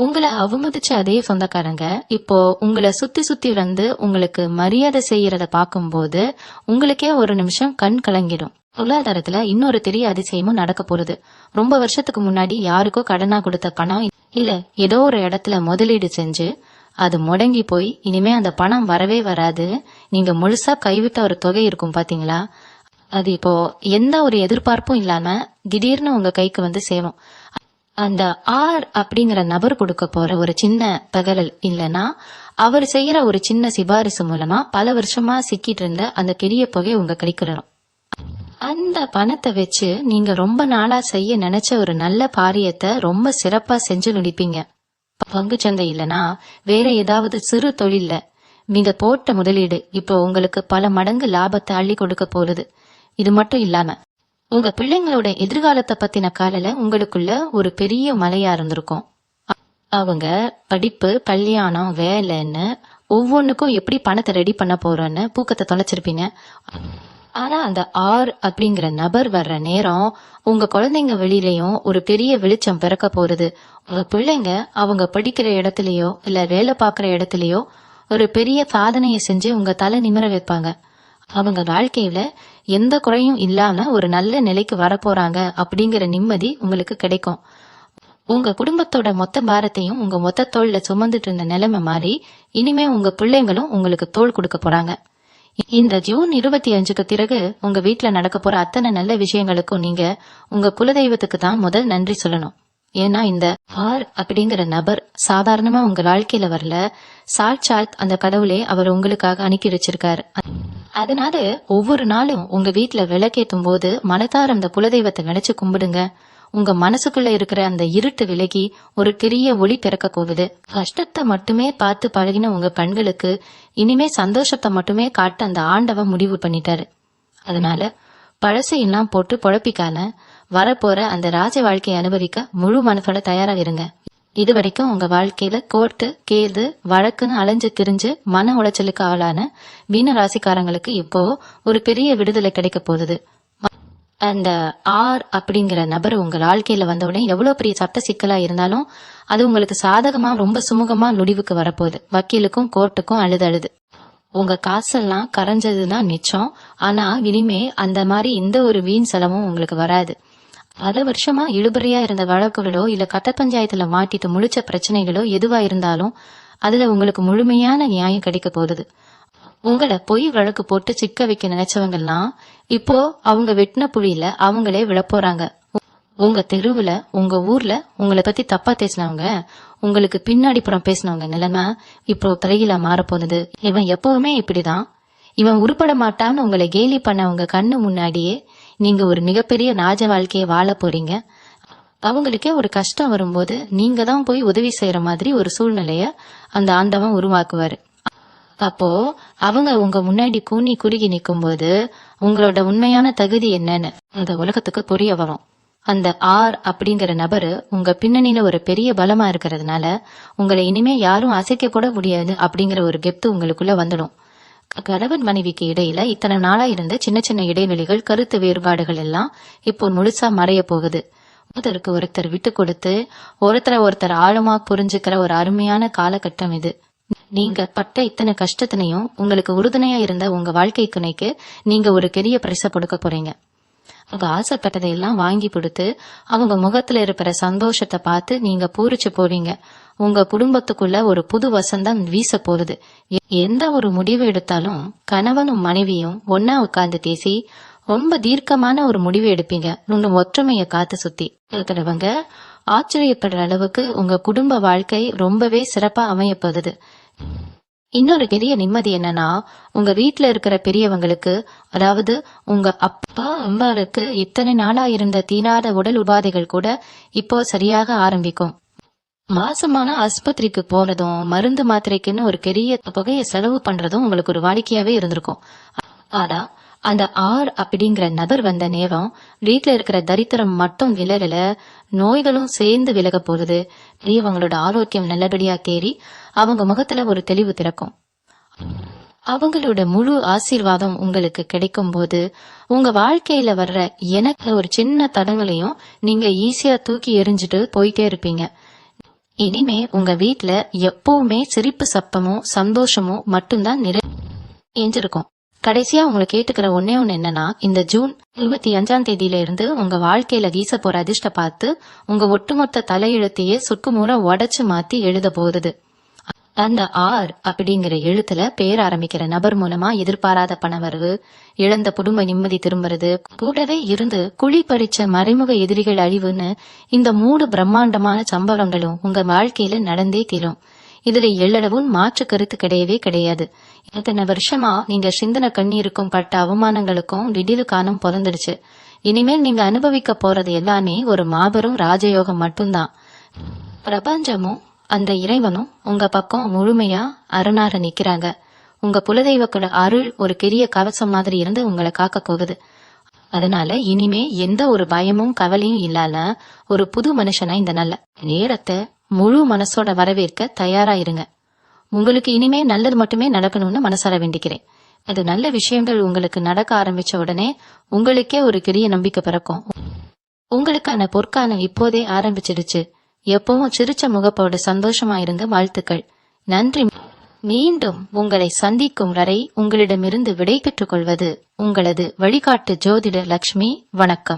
உங்களை அவமதிச்ச அதே சொந்தக்காரங்க இப்போ உங்களை சுத்தி சுத்தி வந்து உங்களுக்கு மரியாதை செய்யறத பார்க்கும்போது உங்களுக்கே ஒரு நிமிஷம் கண் கலங்கிடும். பொருளாதாரத்துல இன்னொரு பெரிய அதிசயமும் நடக்க போகுது. ரொம்ப வருஷத்துக்கு முன்னாடி யாருக்கோ கடனா கொடுத்த பணம் இல்ல ஏதோ ஒரு இடத்துல முதலீடு செஞ்சு அது முடங்கி போய் இனிமே அந்த பணம் வரவே வராது. நீங்க முழுசா கைவிட்ட ஒரு தொகை இருக்கும் பாத்தீங்களா, அது இப்போ எந்த ஒரு எதிர்பார்ப்பும் இல்லாம திடீர்னு உங்க கைக்கு வந்து சேரும். அந்த ஆர் அப்படிங்கிற நபர் கொடுக்க போற ஒரு சின்ன தகவல் இல்லனா அவர் செய்யற ஒரு சின்ன சிபாரிசு மூலமா பல வருஷமா சிக்கிட்டு இருந்த அந்த பெரிய தொகை உங்க கிடைக்கிறோம். அந்த பணத்தை வச்சு நீங்க ரொம்ப நாளா செய்ய நினைச்ச ஒரு நல்ல காரியத்தை ரொம்ப சிறப்பா செஞ்சு முடிப்பீங்க. பங்குச்சந்தை இல்லனா வேற ஏதாவது சிறு தொழில்ல நீங்க போட்ட முதலீடு இப்போ உங்களுக்கு பல மடங்கு லாபத்தை அள்ளி கொடுக்க போகுது. இது மட்டும் இல்லாம உங்க பிள்ளைங்களோட எதிர்காலத்தை பத்தின காலையில உங்களுக்குள்ள ஒரு பெரிய மலையா இருந்திருக்கும். அவங்க படிப்பு, கல்யாணம், வேலைன்னு ஒவ்வொன்னுக்கும் எப்படி பணத்தை ரெடி பண்ண போறோன்னு பூக்கத்தை தொலைச்சிருப்பீங்க. ஆனா அந்த ஆர் அப்படிங்கிற நபர் வர்ற நேரம் உங்க குழந்தைங்க வெளியிலயும் ஒரு பெரிய வெளிச்சம் பிறக்க போறது. உங்க பிள்ளைங்க அவங்க படிக்கிற இடத்துலயோ இல்ல வேலை பார்க்கிற இடத்துலயோ ஒரு பெரிய சாதனையை செஞ்சு உங்க தலை நிமிர வைப்பாங்க. அவங்க வாழ்க்கையில எந்த குறையும் இல்லாம ஒரு நல்ல நிலைக்கு வரப்போறாங்க அப்படிங்கிற நிம்மதி உங்களுக்கு கிடைக்கும். உங்க குடும்பத்தோட மொத்த பாரத்தையும் உங்க மொத்த தோல்ல சுமந்துட்டு இருந்த நிலைமை மாறி இனிமே உங்க பிள்ளைங்களும் உங்களுக்கு தோள் கொடுக்க போறாங்க. இந்த ஜூன் 25க்கு பிறகு உங்க வீட்டுல நடக்க போற அத்தனை நல்ல விஷயங்களுக்கும் நீங்க உங்க குலதெய்வத்துக்கு தான் முதல் நன்றி சொல்லணும். ஏன்னா இந்த ஆர் அப்படிங்கிற நபர் சாதாரணமா உங்க வாழ்க்கையில வரல, சாட்சாத் அந்த கடவுளே அவர் உங்களுக்காக அனுப்பி வச்சிருக்காரு. அதனால ஒவ்வொரு நாளும் உங்க வீட்டுல விளக்கேற்றும் போது மனதார அந்த குலதெய்வத்தை நினைச்சு கும்பிடுங்க. உங்க மனசுக்குள்ள இருக்கிற அந்த இருட்டு விலகி ஒரு பெரிய ஒளி பிறக்க போகுது. கஷ்டத்தை மட்டுமே பார்த்து பழகின உங்க கண்களுக்கு இனிமே சந்தோஷத்தை மட்டுமே காட்ட அந்த ஆண்டவன் முடிவு பண்ணிட்டாரு. அதனால பழசையெல்லாம் போட்டு பொழப்பிக்காம வரப்போற அந்த ராஜ வாழ்க்கையை அனுபவிக்க முழு மனசோட தயாரா இருங்க. இது வரைக்கும் உங்க வாழ்க்கையில கோர்ட்டு, கேது, வழக்குன்னு அலைஞ்சு திரிஞ்சு மன உளைச்சலுக்கு ஆளான மீன ராசிக்காரங்களுக்கு இப்போ ஒரு பெரிய விடுதலை கிடைக்க போகுது. அந்த ஆர் அப்படிங்கிற நபர் உங்க வாழ்க்கையில வந்தவுடனே எவ்வளவு பெரிய சட்ட சிக்கலா இருந்தாலும் அது உங்களுக்கு சாதகமா ரொம்ப சுமூகமா முடிவுக்கு வரப்போகுது. வக்கீலுக்கும் கோர்ட்டுக்கும் அழுது உங்க காசெல்லாம் கரைஞ்சதுதான் மிச்சம். ஆனா இனிமே அந்த மாதிரி எந்த ஒரு வீண் செலவும் உங்களுக்கு வராது. பல வருஷமா இழுபறியா இருந்த வழக்குகளோ இல்ல கட்ட பஞ்சாயத்துல மாட்டிட்டு முழிச்ச பிரச்சனைகளோ எதுவா இருந்தாலும் அதுல உங்களுக்கு முழுமையான நியாயம் கிடைக்க போகுது. உங்களை பொய் வழக்கு போட்டு சிக்க வைக்க நினைச்சவங்கெல்லாம் இப்போ அவங்க வெட்டின புலியில அவங்களே விழப்போறாங்க. உங்க தெருவுல, உங்க ஊர்ல உங்களை பத்தி தப்பா பேசினவங்க, உங்களுக்கு பின்னாடி புறம் பேசினவங்க நிலைமை இப்போ தலையில மாறப்போகுது. இவன் எப்பவுமே இப்படிதான், இவன் உருப்பட மாட்டான்னு உங்களை கேலி பண்ண உங்க கண்ணு முன்னாடியே நீங்க ஒரு மிகப்பெரிய ராஜ வாழ்க்கையை வாழ போறீங்க. அவங்களுக்கே ஒரு கஷ்டம் வரும்போது நீங்க தான் போய் உதவி செய்யற மாதிரி ஒரு சூழ்நிலைய அந்த ஆண்டவன் உருவாக்குவாரு. அப்போ அவங்க உங்க முன்னாடி கூனி குறுகி நிக்கும் போது உங்களோட உண்மையான தகுதி என்னன்னு இந்த உலகத்துக்கு புரிய வரும். அந்த ஆர் அப்படிங்கிற நபரு உங்க பின்னணியில ஒரு பெரிய பலமா இருக்கிறதுனால உங்களை இனிமே யாரும் அசைக்க கூட முடியாது அப்படிங்கிற ஒரு கெப்து உங்களுக்குள்ள வந்துடும். கணவன் மனைவிக்கு இடையில இத்தனை நாளா இருந்த சின்ன சின்ன இடைவெளிகள், கருத்து வேறுபாடுகள் எல்லாம் இப்போ முழுசா மறைய போகுது. ஒருத்தருக்கு ஒருத்தர் விட்டு கொடுத்து ஒருத்தர் ஆழமா புரிஞ்சுக்கிற ஒரு அருமையான காலகட்டம் இது. நீங்க பட்ட இத்தனை கஷ்டத்தினையும் உங்களுக்கு உறுதுணையா இருந்த உங்க வாழ்க்கை துணைக்கு நீங்க ஒரு பெரிய பரிசை கொடுக்க போறீங்க. அவங்க ஆசைப்பட்டதையெல்லாம் வாங்கி கொடுத்து அவங்க முகத்துல இருக்கிற சந்தோஷத்தை பார்த்து நீங்க பூரிச்சு போவீங்க. உங்க குடும்பத்துக்குள்ள ஒரு புது வசந்தம் வீச போகுது. எந்த ஒரு முடிவு எடுத்தாலும் கணவனும் மனைவியும் ஒன்னா உட்கார்ந்து பேசி ரொம்ப தீர்க்கமான ஒரு முடிவு எடுப்பீங்க. உங்க ஒற்றுமையை காத்து சுத்தி இருக்கிறவங்க ஆச்சரியப்படுற அளவுக்கு உங்க குடும்ப வாழ்க்கை ரொம்பவே சிறப்பா அமைய போகுது. இன்னொரு பெரிய நிம்மதி என்னன்னா, உங்க வீட்டுல இருக்கிற பெரியவங்களுக்கு, அதாவது உங்க அப்பா அம்மாவுக்கு இத்தனை நாளா இருந்த தீராத உடல் உபாதைகள் கூட இப்போ சரியாக ஆரம்பிக்கும். மாசமான ஆஸ்பத்திரிக்கு போறதும் மருந்து மாத்திரைக்குன்னு ஒரு பெரிய தொகையை செலவு பண்றதும் உங்களுக்கு ஒரு வாடிக்கையாவே இருந்திருக்கும். ஆனா அந்த ஆர் அப்படிங்கிற நபர் வந்த நேரம் வீட்டுல இருக்கிற தரித்திரம் மட்டும் விலகல, நோய்களும் சேர்ந்து விலக போகுது. பெரியவங்களோட ஆரோக்கியம் நல்லபடியா தேறி அவங்க முகத்துல ஒரு தெளிவு திறக்கும். அவங்களோட முழு ஆசீர்வாதம் உங்களுக்கு கிடைக்கும் போது உங்க வாழ்க்கையில வர்ற எனக்கு ஒரு சின்ன தடங்களையும் நீங்க ஈஸியா தூக்கி எறிஞ்சிட்டு போயிட்டே இருப்பீங்க. இனிமே உங்க வீட்டுல எப்பவுமே சிரிப்பு சப்பமும் சந்தோஷமும் மட்டும்தான் நிறைஞ்சிருக்கும். கடைசியா உங்களை கேட்டுக்கிற ஒன்னே ஒண்ணு என்னன்னா, இந்த ஜூன் 25 இருந்து உங்க வாழ்க்கையில வீச போற அதிர்ஷ்ட பார்த்து உங்க ஒட்டுமொத்த தலையெழுத்தையே சுக்குமுறை உடைச்சு மாத்தி எழுத போகுது. அந்த ஆர் அப்படிங்கிற எழுத்துல பேர் ஆரம்பிக்கிற நபர் மூலமா எதிர்பாராத பணவரவு, இழந்த குடும்ப நிம்மதி திரும்புறது, கூடவே இருந்து குழி பறிச்ச மறைமுக எதிரிகள் அழிவுன்னு இந்த 3 பிரம்மாண்டமான சம்பவங்களும் உங்க வாழ்க்கையில நடந்தே தீரும். இதுல எள்ளளவும் மாற்று கருத்து கிடையவே கிடையாது. இத்தனை வருஷமா நீங்க சிந்தன கண்ணீருக்கும் பட்ட அவமானங்களுக்கும் விடிவு காலம் பிறந்துடுச்சு. இனிமேல் நீங்க அனுபவிக்க போறது எல்லாமே ஒரு மாபெரும் ராஜயோகம் மட்டும்தான். பிரபஞ்சமும் அந்த இறைவனும் உங்க பக்கம் முழுமையா அருணார நிக்கிறாங்க. உங்க குலதெய்வத்தோட அருள் ஒரு பெரிய கவசம் மாதிரி இருந்து உங்களை காக்க போகுது. அதனால இனிமே எந்த ஒரு பயமும் கவலையும் இல்லாத ஒரு புது மனுஷனா இந்த நல்ல நேரத்தை முழு மனசோட வரவேற்க தயாரா இருங்க. உங்களுக்கு இனிமே நல்லது மட்டுமே நடக்கணும்னு மனசார வேண்டிக்கிறேன். அது நல்ல விஷயங்கள் உங்களுக்கு நடக்க ஆரம்பிச்ச உடனே உங்களுக்கே ஒரு பெரிய நம்பிக்கை பிறக்கும். உங்களுக்கான பொற்காலம் இப்போதே ஆரம்பிச்சிடுச்சு. எப்பவும் சிரிச்ச முகப்போடு சந்தோஷமா இருங்க. வாழ்த்துக்கள். நன்றி. மீண்டும் உங்களை சந்திக்கும் வரை உங்களிடமிருந்து விடை பெற்றுக் கொள்வது உங்களது வழிகாட்டு ஜோதிட லட்சுமி. வணக்கம்.